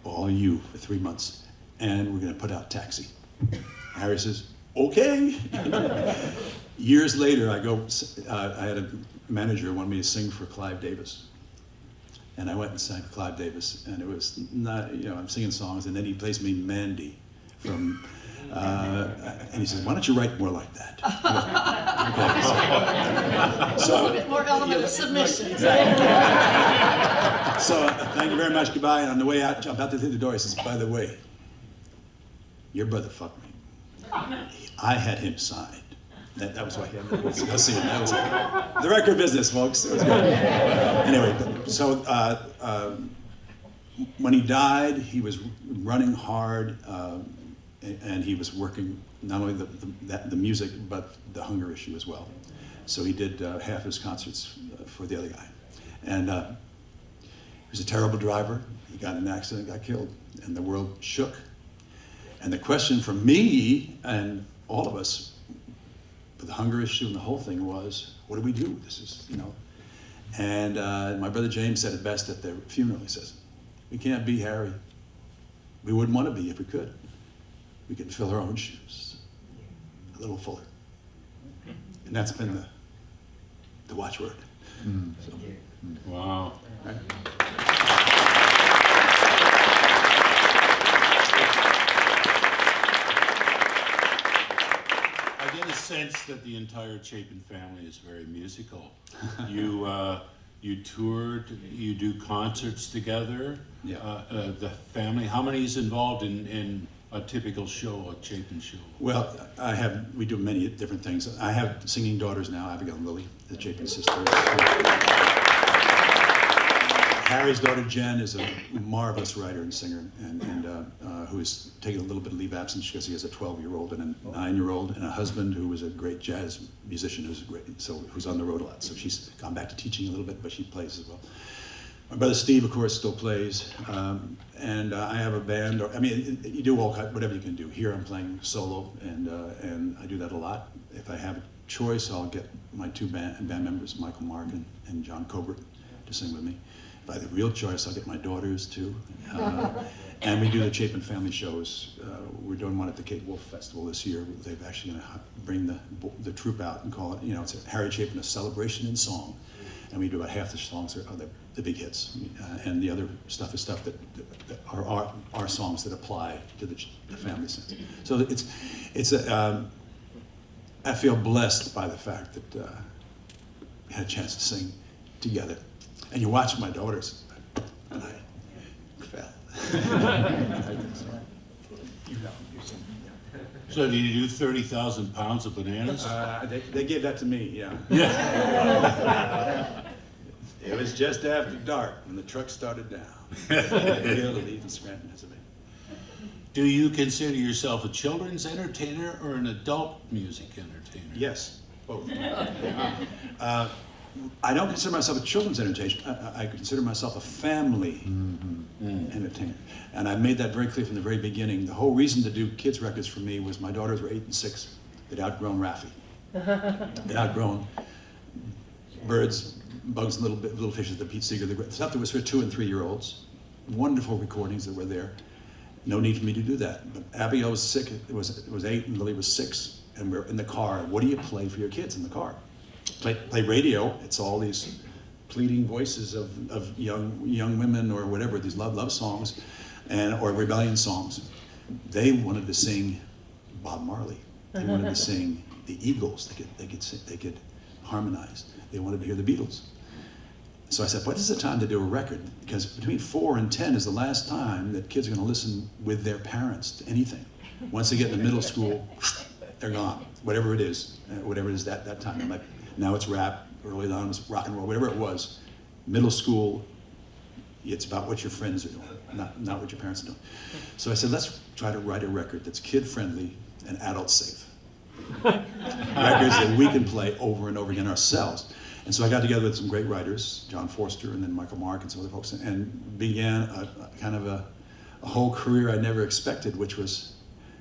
All you for 3 months. And we're gonna put out Taxi. Harry says, okay. Years later, I had a manager who wanted me to sing for Clive Davis. And I went and sang for Clive Davis, and it was not, I'm singing songs, and then he plays me Mandy from, and he says, why don't you write more like that? Okay. So, a little bit more element of submission. So thank you very much, goodbye, and on the way out, I'm about to leave the door, he says, by the way, your brother fucked me. I had him signed. That was why he had the scene. That was the record business, folks. It was good. Anyway, so when he died, he was running hard, and he was working not only the music, but the hunger issue as well. So he did half his concerts for the other guy. And he was a terrible driver. He got in an accident, got killed, and the world shook. And the question for me and all of us, for the hunger issue and the whole thing was, what do we do? This is, And my brother James said it best at the funeral. He says, we can't be Harry. We wouldn't want to be if we could. We can fill our own shoes a little fuller. And that's been the watchword. So, Wow. right? I get a sense that the entire Chapin family is very musical. You toured, you do concerts together. Yeah. The family, how many is involved in a typical show, a Chapin show? Well, we do many different things. I have singing daughters now, Abigail and Lily, the Chapin sisters. Harry's daughter Jen is a marvelous writer and singer, and who is taking a little bit of leave absence because he has a 12-year-old and a 9-year-old, and a husband who is a great jazz musician who's on the road a lot. So she's gone back to teaching a little bit, but she plays as well. My brother Steve, of course, still plays, and I have a band. You do whatever you can do. Here I'm playing solo, and I do that a lot. If I have a choice, I'll get my two band members, Michael Mark and John Colbert, to sing with me. If I have the real choice, I'll get my daughters too. And we do the Chapin family shows. We're doing one at the Cape Wolf Festival this year. They've actually going to bring the troupe out and call it, it's a Harry Chapin, a celebration in song. And we do about half the songs are the big hits, and the other stuff is stuff that are our songs that apply to the family sense. So I feel blessed by the fact that we had a chance to sing together. And you watch my daughters, and I fell. So did you do 30,000 pounds of bananas? They gave that to me, yeah. It was just after dark when the truck started down. Leaving Scranton, Pennsylvania. Do you consider yourself a children's entertainer or an adult music entertainer? Yes, both. I don't consider myself a children's entertainer. I consider myself a family entertainer. And I made that very clear from the very beginning. The whole reason to do kids' records for me was my daughters were 8 and 6. They'd outgrown Raffi. They'd outgrown Birds, Bugs, and Little Fishes, the Pete Seeger, the stuff that was for 2 and 3-year-olds. Wonderful recordings that were there. No need for me to do that. But Abigail was sick. It was 8 and Lily was 6. And we're in the car. What do you play for your kids in the car? Play radio. It's all these pleading voices of young women or whatever, these love songs, or rebellion songs. They wanted to sing Bob Marley. They wanted to sing the Eagles. They could harmonize. They wanted to hear the Beatles. So I said, what is the time to do a record? Because between 4 and 10 is the last time that kids are going to listen with their parents to anything. Once they get into middle school, they're gone. Whatever it is that time. Like, now it's rap, early on it was rock and roll, whatever it was. Middle school, it's about what your friends are doing, not what your parents are doing. So I said, let's try to write a record that's kid-friendly and adult-safe. records that we can play over and over again ourselves. And so I got together with some great writers, John Forster and then Michael Mark and some other folks, and began a kind of a whole career I never expected, which was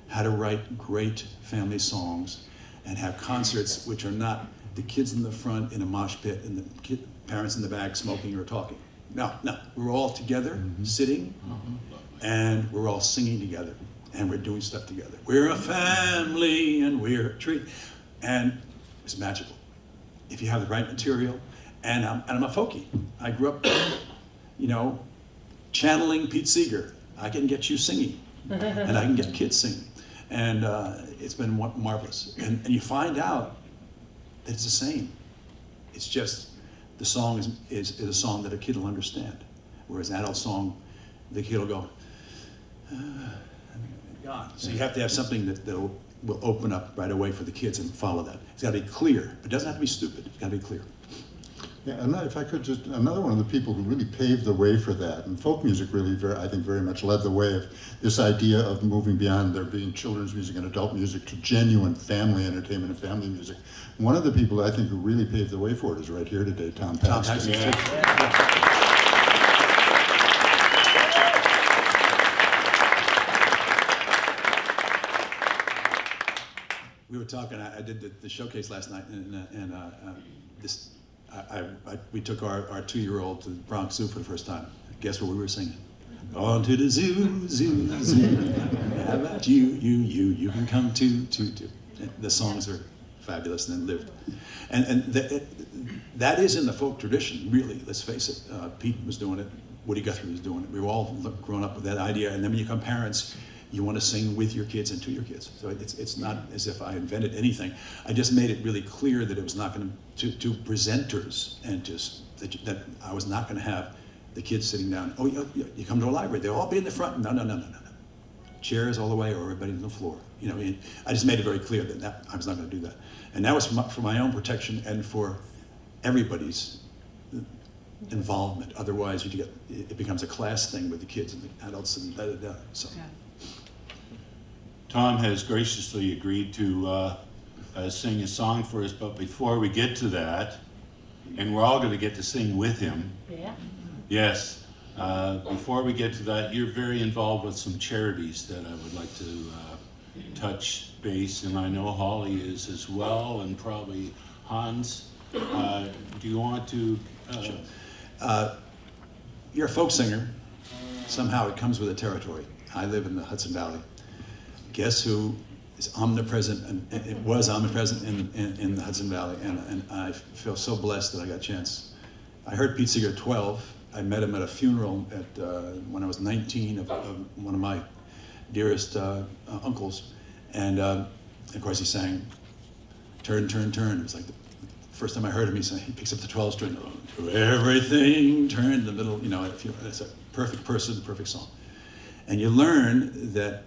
how to write great family songs and have concerts which are not the kids in the front in a mosh pit and the parents in the back smoking or talking. No, we're all together, sitting, and we're all singing together, and we're doing stuff together. We're a family, and we're a tree. And it's magical. If you have the right material, and I'm a folkie. I grew up, channeling Pete Seeger. I can get you singing, and I can get kids singing. And it's been marvelous. And you find out that it's the same. It's just the song is a song that a kid will understand. Whereas an adult song, the kid will go, God. So you have to have something that will open up right away for the kids and follow that. It's got to be clear. It doesn't have to be stupid. It's got to be clear. Yeah, and if I could just, another one of the people who really paved the way for that, and folk music really, I think, very much led the way of this idea of moving beyond there being children's music and adult music to genuine family entertainment and family music. One of the people I think who really paved the way for it is right here today, Tom Paxton. We were talking. I did the showcase last night, and we took our 2-year-old to the Bronx Zoo for the first time. Guess what we were singing? On to the zoo, zoo, zoo. How about you can come too. The songs are fabulous and then lived. And that is in the folk tradition, really, let's face it. Pete was doing it, Woody Guthrie was doing it. We were all grown up with that idea, and then when you become parents, you want to sing with your kids and to your kids. So it's not as if I invented anything. I just made it really clear that it was not going to presenters and that I was not going to have the kids sitting down. Oh, you come to a library, they'll all be in the front. No. Chairs all the way or everybody on the floor. I just made it very clear that I was not going to do that. And that was for my own protection and for everybody's involvement. Otherwise, it becomes a class thing with the kids and the adults and da-da-da. So. Yeah. Tom has graciously agreed to sing a song for us, but before we get to that, and we're all going to get to sing with him. Yeah. Yes. Before we get to that, you're very involved with some charities that I would like to touch base, and I know Holly is as well, and probably Hans. Do you want to? Sure. You're a folk singer. Somehow it comes with a territory. I live in the Hudson Valley. Guess who is omnipresent, and it was omnipresent in the Hudson Valley, and I feel so blessed that I got a chance. I heard Pete Seeger at 12. I met him at a funeral when I was 19 of one of my dearest uncles, and of course he sang Turn, Turn, Turn. It was like the first time I heard him, he picks up the 12 string, to everything, turn in the middle, it's a perfect person, perfect song. And you learn that,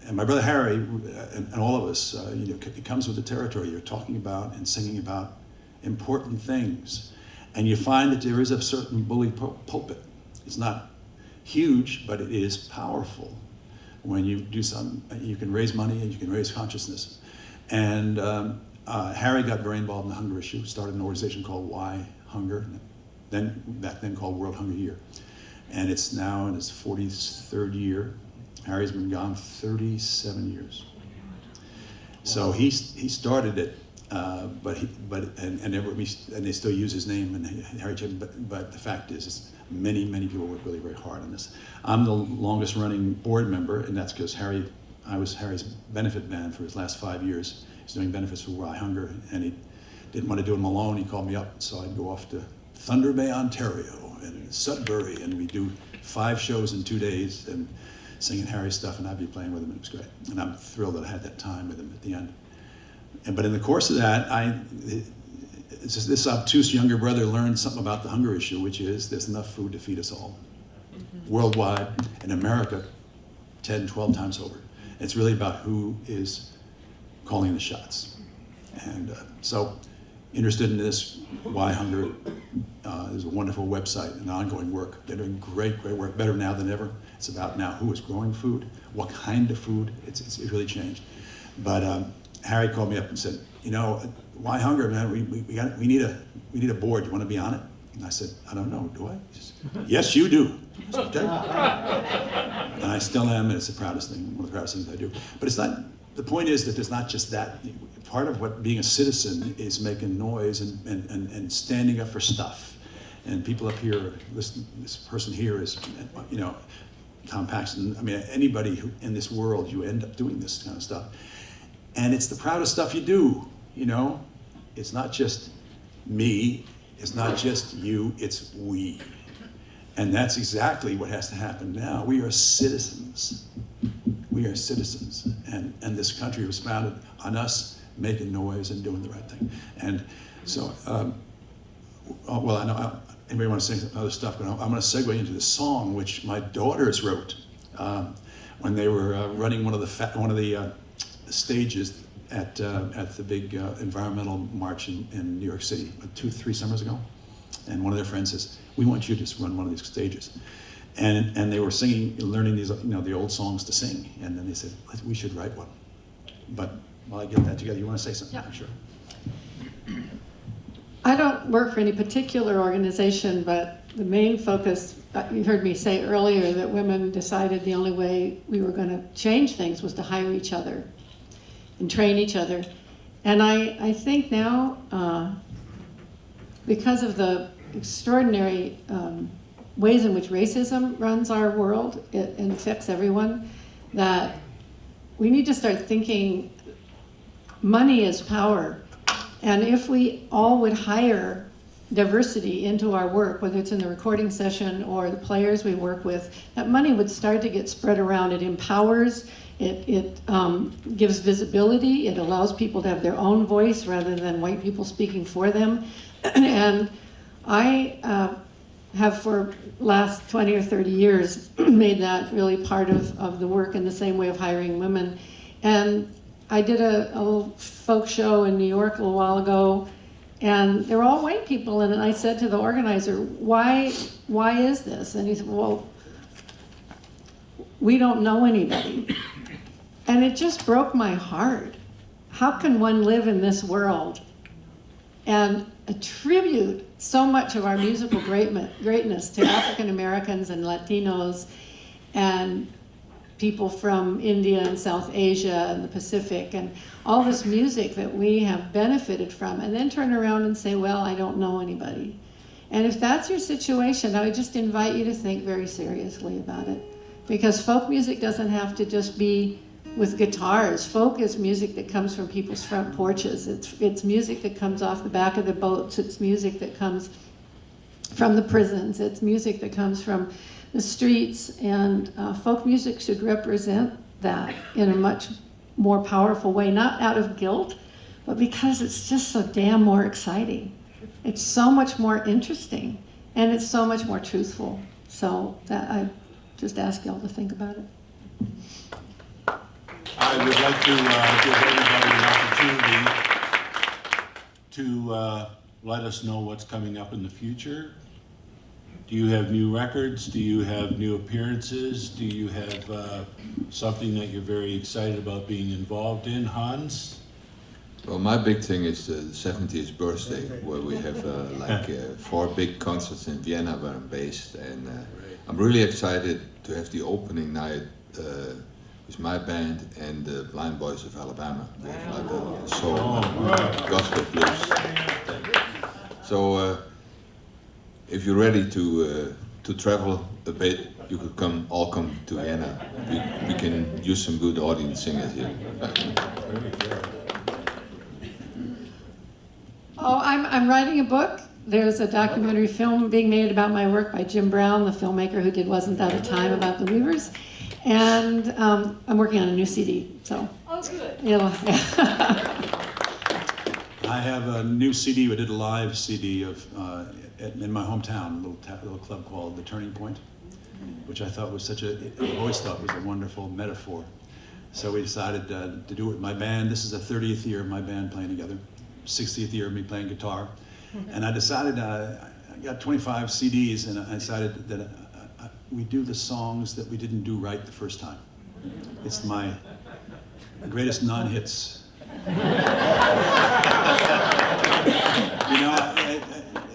and my brother Harry and all of us, it comes with the territory. You're talking about and singing about important things. And you find that there is a certain bully pulpit. It's not huge, but it is powerful. When you do you can raise money and you can raise consciousness. And Harry got very involved in the hunger issue, started an organization called Why Hunger, back then called World Hunger Year. And it's now in its 43rd year. Harry's been gone 37 years. So he started it, and they still use his name and Harry Chapin. But the fact is many people work really very hard on this. I'm the longest running board member, and that's because I was Harry's benefit man for his last 5 years. He's doing benefits for Why Hunger, and he didn't want to do them alone. He called me up, so I'd go off to Thunder Bay, Ontario, and Sudbury, and we do 5 shows in 2 days, and singing Harry's stuff, and I'd be playing with him, and it was great. And I'm thrilled that I had that time with him at the end. But in the course of that, this obtuse younger brother learned something about the hunger issue, which is there's enough food to feed us all. Mm-hmm. Worldwide, in America, 10, 12 times over. It's really about who is calling the shots. And so, interested in this, Why Hunger, is a wonderful website and ongoing work. They're doing great work, better now than ever. It's about now who is growing food, what kind of food. It's really changed. But Harry called me up and said, you know, why Hunger, man? We need a board. You want to be on it? And I said, I don't know, do I? He said, yes, you do. I said, okay. And I still am, and it's the proudest thing, one of the proudest things I do. But it's not, the point is that there's not just that. Part of what being a citizen is making noise and standing up for stuff. And people up here, this person here is, you know, Tom Paxton, I mean, anybody who, in this world, you end up doing this kind of stuff. And it's the proudest stuff you do, you know? It's not just me, it's not just you, it's we. And that's exactly what has to happen now. We are citizens. We are citizens. And this country was founded on us making noise and doing the right thing. And so, well, I know, anybody want to say some other stuff, but I'm going to segue into this song, which my daughters wrote when they were running one of the stages at the big environmental march in New York City 2-3 summers ago. And one of their friends says, we want you to just run one of these stages. And they were singing, learning these, you know, the old songs to sing. And then they said, we should write one. But while I get that together, you want to say something? Yeah. Sure. I don't work for any particular organization, but the main focus, you heard me say earlier that women decided the only way we were going to change things was to hire each other and train each other. And I think now, because of the extraordinary ways in which racism runs our world and affects everyone, that we need to start thinking money is power. And if we all would hire diversity into our work, whether it's in the recording session or the players we work with, that money would start to get spread around. It empowers, it gives visibility, it allows people to have their own voice rather than white people speaking for them. And I have for last 20 or 30 years made that really part of the work in the same way of hiring women. And I did a little folk show in New York a little while ago, and they were all white people, and I said to the organizer, why is this? And he said, well, we don't know anybody. And it just broke my heart. How can one live in this world and attribute so much of our musical greatness to African Americans and Latinos and people from India and South Asia and the Pacific and all this music that we have benefited from, and then turn around and say, well, I don't know anybody. And if that's your situation, I would just invite you to think very seriously about it. Because folk music doesn't have to just be with guitars. Folk is music that comes from people's front porches. It's music that comes off the back of the boats. It's music that comes from the prisons. It's music that comes from the streets, and folk music should represent that in a much more powerful way, not out of guilt, but because it's just so damn more exciting. It's so much more interesting, and it's so much more truthful. So that I just ask y'all to think about it. I would like to give everybody an opportunity to let us know what's coming up in the future. Do you have new records? Do you have new appearances? Do you have something that you're very excited about being involved in, Hans? Well, my big thing is the 70th birthday, where we have 4 big concerts in Vienna where I'm based, and I'm really excited to have the opening night with my band and the Blind Boys of Alabama. We have like a soul, gospel blues. So if you're ready to travel a bit, you could all come to Vienna. We can use some good audience singers here. Oh, I'm writing a book. There's a documentary film being made about my work by Jim Brown, the filmmaker who did Wasn't That a Time about the Weavers. And I'm working on a new CD, so. Oh, good. Yeah. I have a new CD. We did a live CD of in my hometown, a little club called The Turning Point, which I thought was I always thought was a wonderful metaphor. So we decided to do it with my band. This is the 30th year of my band playing together, 60th year of me playing guitar. And I decided, I got 25 CDs, and I decided that we do the songs that we didn't do right the first time. It's my greatest non-hits. You know,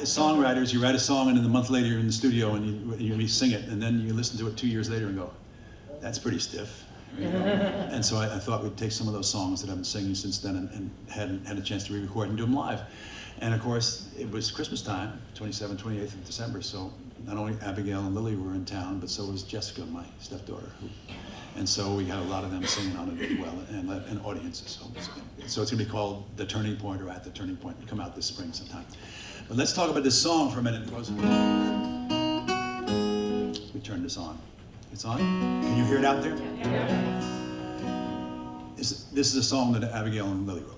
as songwriters, you write a song and then a month later you're in the studio and you sing it, and then you listen to it 2 years later and go, that's pretty stiff. You know? And so I thought we'd take some of those songs that I've been singing since then and hadn't had a chance to re-record and do them live. And of course, it was Christmas time, 27th, 28th of December, so not only Abigail and Lily were in town, but so was Jessica, my stepdaughter. And so we had a lot of them singing on it as well, and audiences. So it's gonna be called The Turning Point, or At the Turning Point. It'll come out this spring sometime. But let's talk about this song for a minute. It goes, we turn this on. It's on? Can you hear it out there? Yeah. This is a song that Abigail and Lily wrote.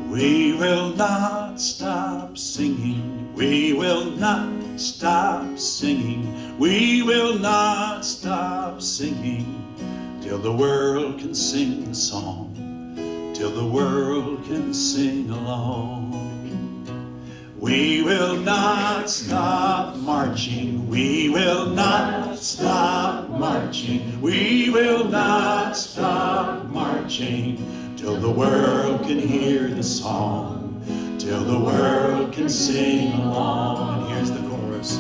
We will not stop singing, we will not stop singing, we will not stop singing, till the world can sing the song, till the world can sing along. We will not stop marching, we will not stop marching, we will not stop marching, till the world can hear the song, till the world can sing along. And here's the chorus.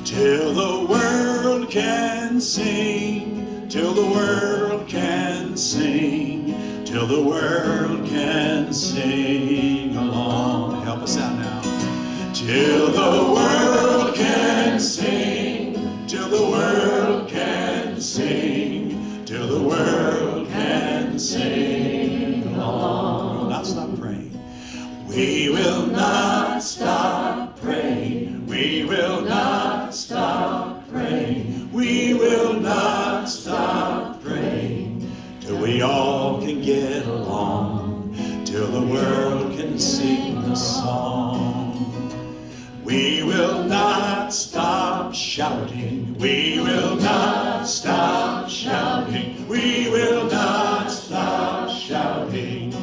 Till the world can sing, till the world can sing, till the world can sing along. Help us out now. Till the world can sing, till the world can sing, till the world can sing along. We will not stop praying. We will not stop praying. We will not stop praying. We will not stop praying till we all can get along, till the world can sing the song. We will not stop shouting. We will not stop shouting. We will not stop shouting.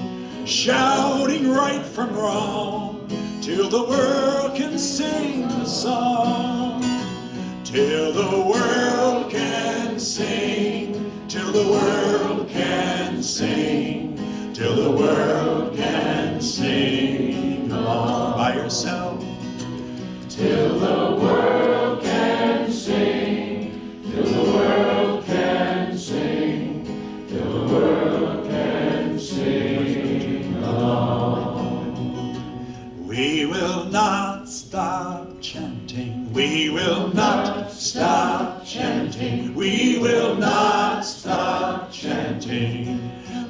Shouting right from wrong, till the world can sing the song. Till the world can sing, till the world can sing, till the world can sing along. By yourself. Till the world can sing, till the world can sing, till the world can sing along. We will not stop chanting, we will not stop chanting, we will not stop chanting,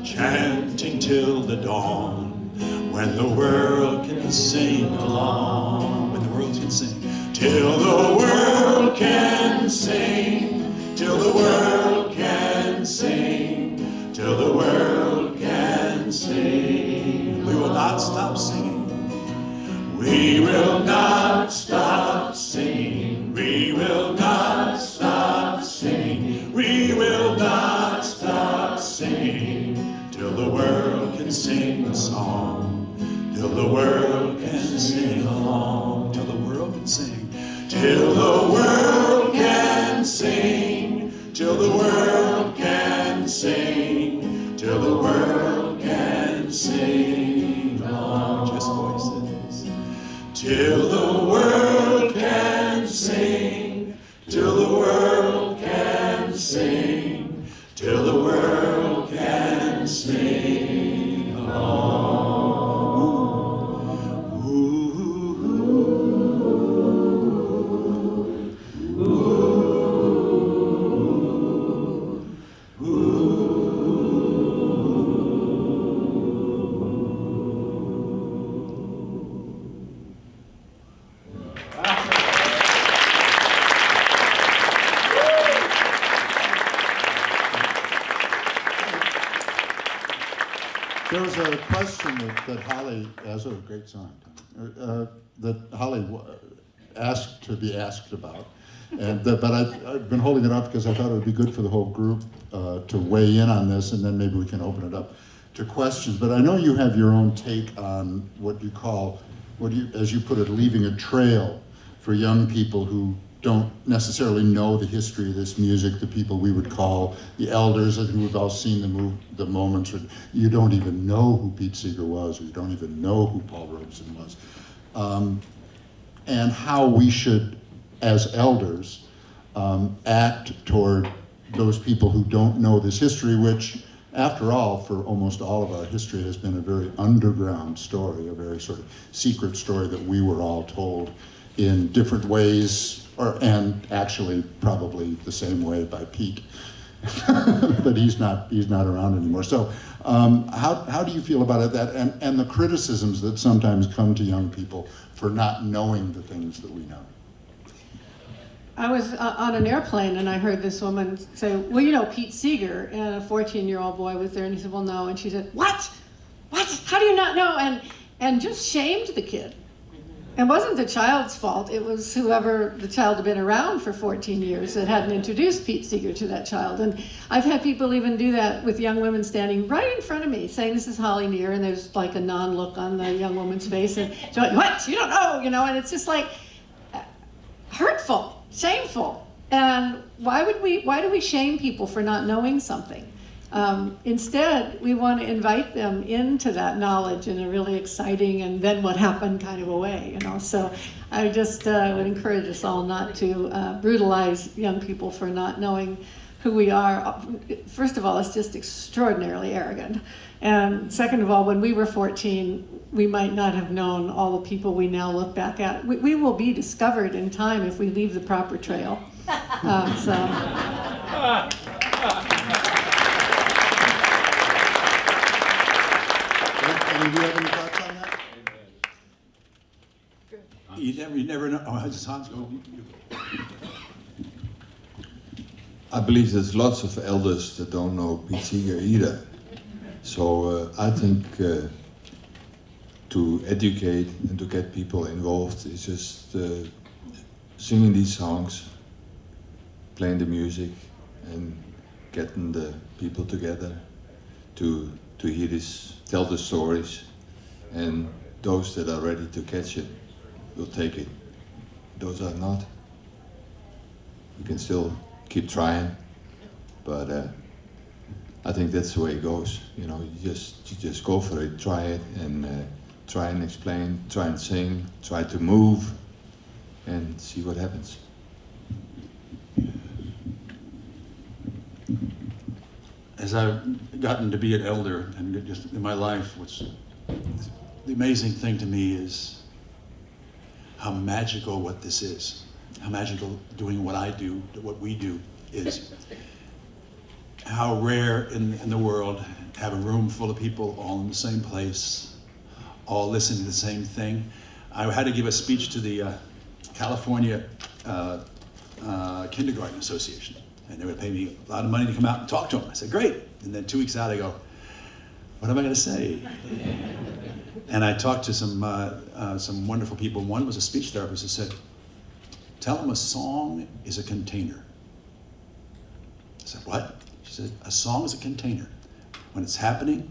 chanting till the dawn, when the world can sing along. When the world can sing, till the world can sing, till the world can sing, till the world can sing. We will not stop singing. We will not stop singing. We will not stop singing. We will not stop singing till the world can sing the song. Till the world can sing along. Till the world can sing. Till the world can sing. Till the world can sing. Till the world can sing along. Just voices. Till the world can sing. Till the world can sing. Till the world can sing along. There was a question that Holly, that's a great song, that Holly asked to be asked about. But I've been holding it up because I thought it would be good for the whole group to weigh in on this, and then maybe we can open it up to questions, but I know you have your own take on what you call, as you put it, leaving a trail for young people who don't necessarily know the history of this music, the people we would call the elders. I think we've all seen the moments where you don't even know who Pete Seeger was, or you don't even know who Paul Robeson was. And how we should, as elders, act toward those people who don't know this history, which, after all, for almost all of our history has been a very underground story, a very sort of secret story that we were all told in different ways, and actually probably the same way by Pete. But he's not around anymore. So how do you feel about it, and the criticisms that sometimes come to young people for not knowing the things that we know? I was on an airplane and I heard this woman say, well, you know, Pete Seeger, and a 14-year-old boy was there, and he said, well, no. And she said, what? How do you not know? And just shamed the kid. It wasn't the child's fault. It was whoever the child had been around for 14 years that hadn't introduced Pete Seeger to that child. And I've had people even do that with young women standing right in front of me saying, this is Holly Near, and there's like a non-look on the young woman's face. And she's like, what? You don't know, you know? And it's just like hurtful, shameful. And why do we shame people for not knowing something? Instead, we want to invite them into that knowledge in a really exciting and then what happened kind of a way, you know. So I just would encourage us all not to brutalize young people for not knowing who we are. First of all, it's just extraordinarily arrogant. And second of all, when we were 14, we might not have known all the people we now look back at. We will be discovered in time if we leave the proper trail. Do you have any thoughts on that? You never know. Oh, it's Hans. Go. I believe there's lots of elders that don't know Pete Seeger either. So I think to educate and to get people involved is just singing these songs, playing the music, and getting the people together to hear this, tell the stories, and those that are ready to catch it will take it. Those are not. We can still keep trying, but I think that's the way it goes. You know, you just go for it, try it, and try and explain, try and sing, try to move, and see what happens. As I've gotten to be an elder, and just in my life, the amazing thing to me is how magical what this is. How magical doing what I do, what we do is. How rare in the world to have a room full of people all in the same place, all listening to the same thing. I had to give a speech to the California Kindergarten Association. And they would pay me a lot of money to come out and talk to them. I said, great. And then 2 weeks out, I go, what am I going to say? And I talked to some wonderful people. One was a speech therapist who said, tell them a song is a container. I said, what? She said, a song is a container. When it's happening,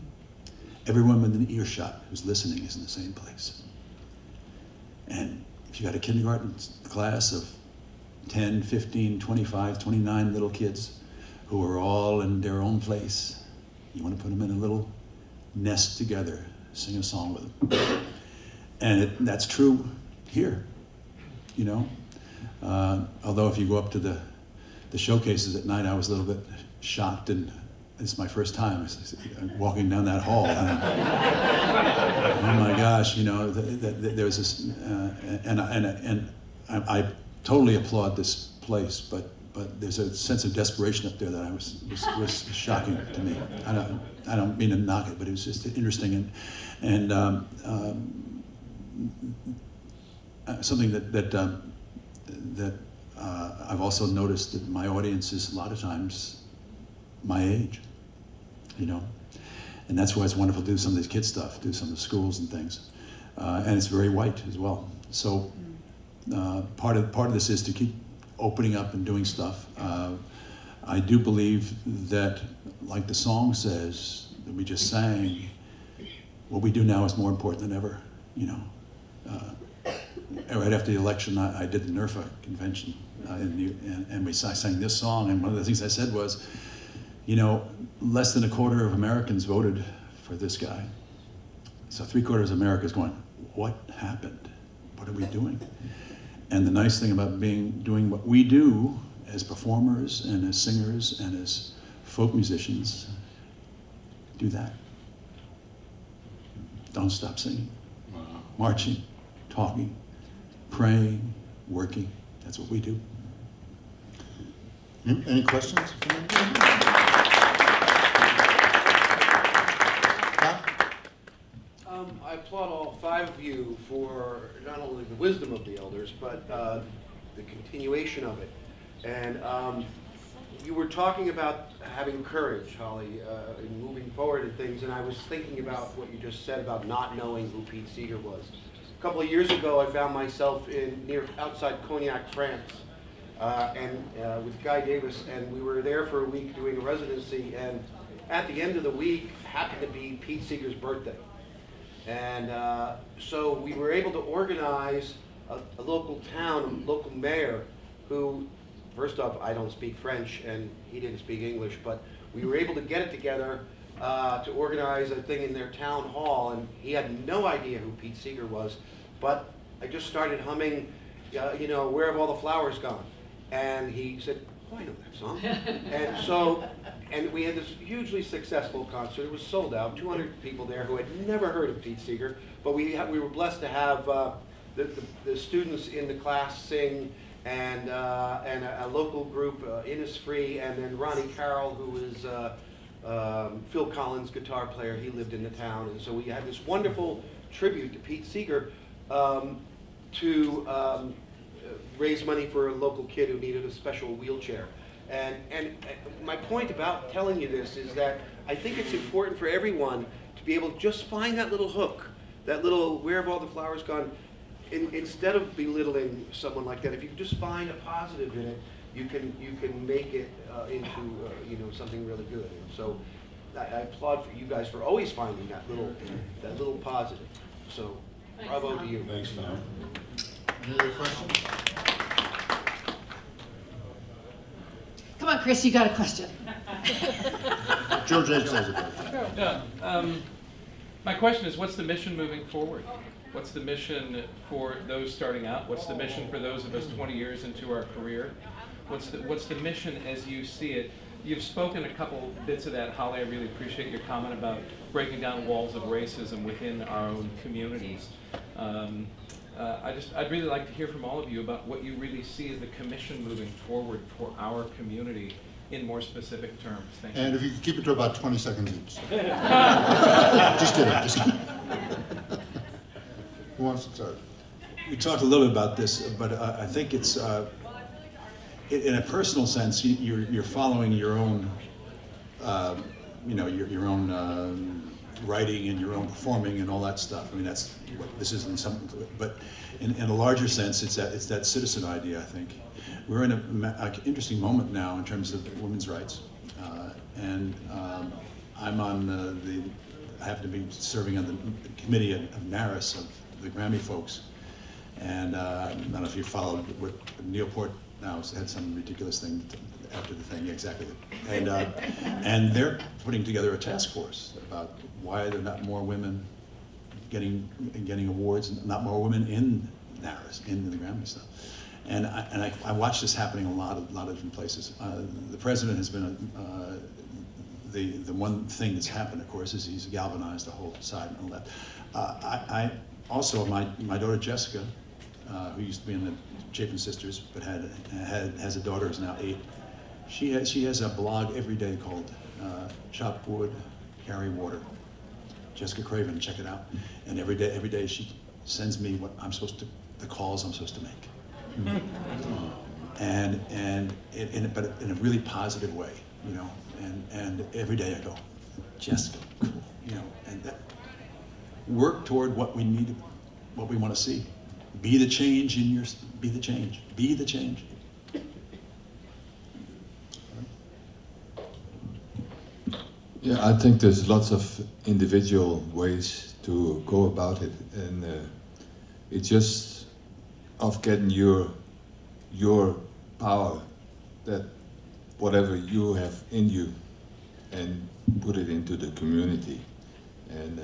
everyone within earshot who's listening is in the same place. And if you got a kindergarten class of 10, 15, 25, 29 little kids who are all in their own place, you want to put them in a little nest together, sing a song with them. And that's true here, you know. Although if you go up to the showcases at night, I was a little bit shocked, and it's my first time walking down that hall. And, oh my gosh, you know, there's this, and I totally applaud this place, but there's a sense of desperation up there that was shocking to me. I don't mean to knock it, but it was just interesting, and something that I've also noticed that my audience is a lot of times my age, you know, and that's why it's wonderful to do some of this kid stuff, do some of the schools and things, and it's very white as well. So. Part of this is to keep opening up and doing stuff. I do believe that, like the song says, that we just sang, what we do now is more important than ever, you know. Right after the election, I did the NERFA convention, and I sang this song, and one of the things I said was, you know, less than a quarter of Americans voted for this guy. So 3/4 of America is going, what happened? What are we doing? And the nice thing about doing what we do as performers and as singers and as folk musicians, do that. Don't stop singing, marching, talking, praying, working. That's what we do. Any questions? I applaud all 5 of you for not only the wisdom of the elders, but the continuation of it. And you were talking about having courage, Holly, in moving forward and things, and I was thinking about what you just said about not knowing who Pete Seeger was. A couple of years ago, I found myself outside Cognac, France, with Guy Davis, and we were there for a week doing a residency, and at the end of the week happened to be Pete Seeger's birthday. And so we were able to organize a local town, a local mayor, who, first off, I don't speak French and he didn't speak English, but we were able to get it together to organize a thing in their town hall, and he had no idea who Pete Seeger was, but I just started humming, you know, Where Have All the Flowers Gone? And he said, oh, I know that song. And we had this hugely successful concert. It was sold out, 200 people there who had never heard of Pete Seeger, but we were blessed to have the students in the class sing, and a local group, Innisfree, and then Ronnie Carroll, who was Phil Collins' guitar player. He lived in the town, and so we had this wonderful tribute to Pete Seeger to raise money for a local kid who needed a special wheelchair. And my point about telling you this is that I think it's important for everyone to be able to just find that little hook, that little Where Have All the Flowers Gone? Instead of belittling someone like that, if you can just find a positive in it, you can make it into you know, something really good. And so I applaud for you guys for always finding that little positive. So bravo to you. Thanks, Tom. Any other questions? Come on, Chris, you got a question. Joe Jakes has a question. Yeah. My question is, what's the mission moving forward? What's the mission for those starting out? What's the mission for those of us 20 years into our career? What's the mission as you see it? You've spoken a couple bits of that, Holly. I really appreciate your comment about breaking down walls of racism within our own communities. I'd really like to hear from all of you about what you really see as the commission moving forward for our community in more specific terms. Thank you. And if you could keep it to about 20 seconds each. Just kidding. Who wants to start? We talked a little bit about this, but I think it's, in a personal sense, you're following your own, you know, your own writing and your own performing and all that stuff. I mean, that's what this is in some, but in a larger sense, it's that citizen idea. I think we're in an interesting moment now in terms of women's rights, and I'm on I happen to be serving on the committee of NARIS of the Grammy folks, and I don't know if you followed what Neilport now had some ridiculous thing after the thing, exactly, and they're putting together a task force about why there are not more women getting awards, and not more women in NARIS, in the Grammy stuff. And I watch this happening a lot of different places. The president has been the one thing that's happened, of course, is he's galvanized the whole side and all that. I also, my daughter Jessica, who used to be in the Chapin sisters, but has a daughter who's now 8. She has a blog every day called Chop Wood, Carry Water. Jessica Craven, check it out. And every day she sends me what the calls I'm supposed to make. But in a really positive way, you know. And every day I go, Jessica, cool, you know, and work toward what we need, what we want to see. Be the change be the change. Be the change. Yeah, I think there's lots of individual ways to go about it, and it's just of getting your power, that whatever you have in you, and put it into the community. And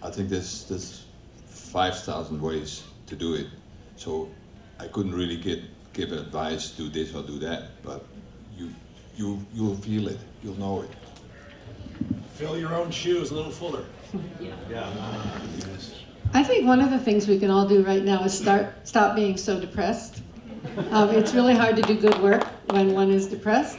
I think there's 5,000 ways to do it. So I couldn't really give advice, do this or do that, but you'll feel it, you'll know it. Fill your own shoes a little fuller. I think one of the things we can all do right now is stop being so depressed. It's really hard to do good work when one is depressed.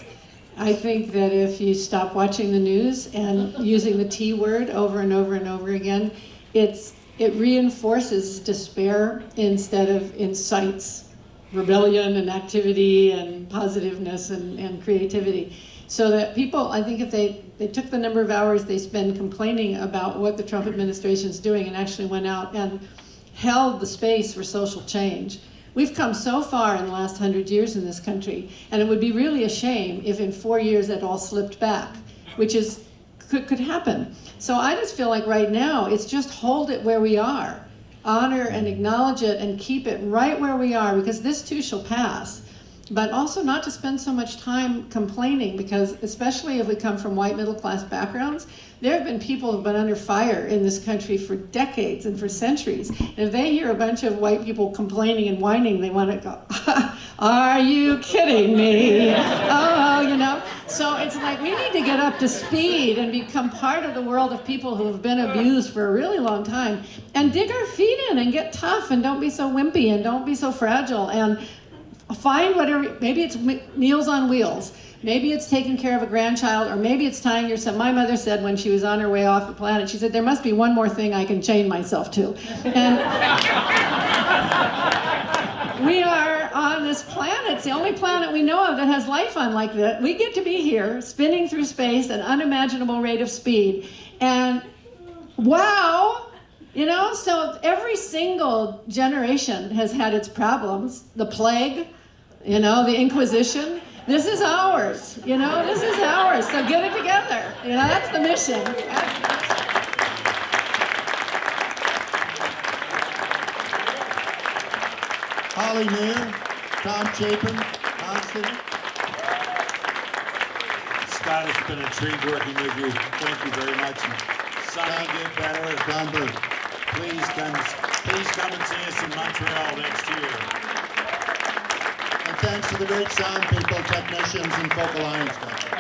I think that if you stop watching the news and using the T word over and over and over again, it reinforces despair instead of incites rebellion and activity and positiveness and creativity. So that people, I think if they took the number of hours they spend complaining about what the Trump administration is doing and actually went out and held the space for social change. We've come so far in the last 100 years in this country, and it would be really a shame if in 4 years that all slipped back, which could happen. So I just feel like right now, it's just hold it where we are. Honor and acknowledge it and keep it right where we are, because this too shall pass. But also not to spend so much time complaining, because especially if we come from white middle class backgrounds, there have been people who have been under fire in this country for decades and for centuries. And if they hear a bunch of white people complaining and whining, they want to go, are you kidding me? Oh, you know. So it's like we need to get up to speed and become part of the world of people who have been abused for a really long time and dig our feet in and get tough and don't be so wimpy and don't be so fragile and find whatever, maybe it's Meals on Wheels, maybe it's taking care of a grandchild, or maybe it's tying yourself. My mother said when she was on her way off the planet, she said, there must be one more thing I can chain myself to. And we are on this planet, it's the only planet we know of that has life on like that. We get to be here, spinning through space at an unimaginable rate of speed, and wow! You know, so every single generation has had its problems. The plague, you know, the Inquisition. This is ours, you know, this is ours. So get it together. You know, that's the mission. Holly Neer, Tom Chapin, Constantine. Scott, it's been a treat working with you. Thank you very much. Sonny, get better. Don Burt. Please come and see us in Montreal next year. And thanks to the great sound people, technicians, and Focal Lions.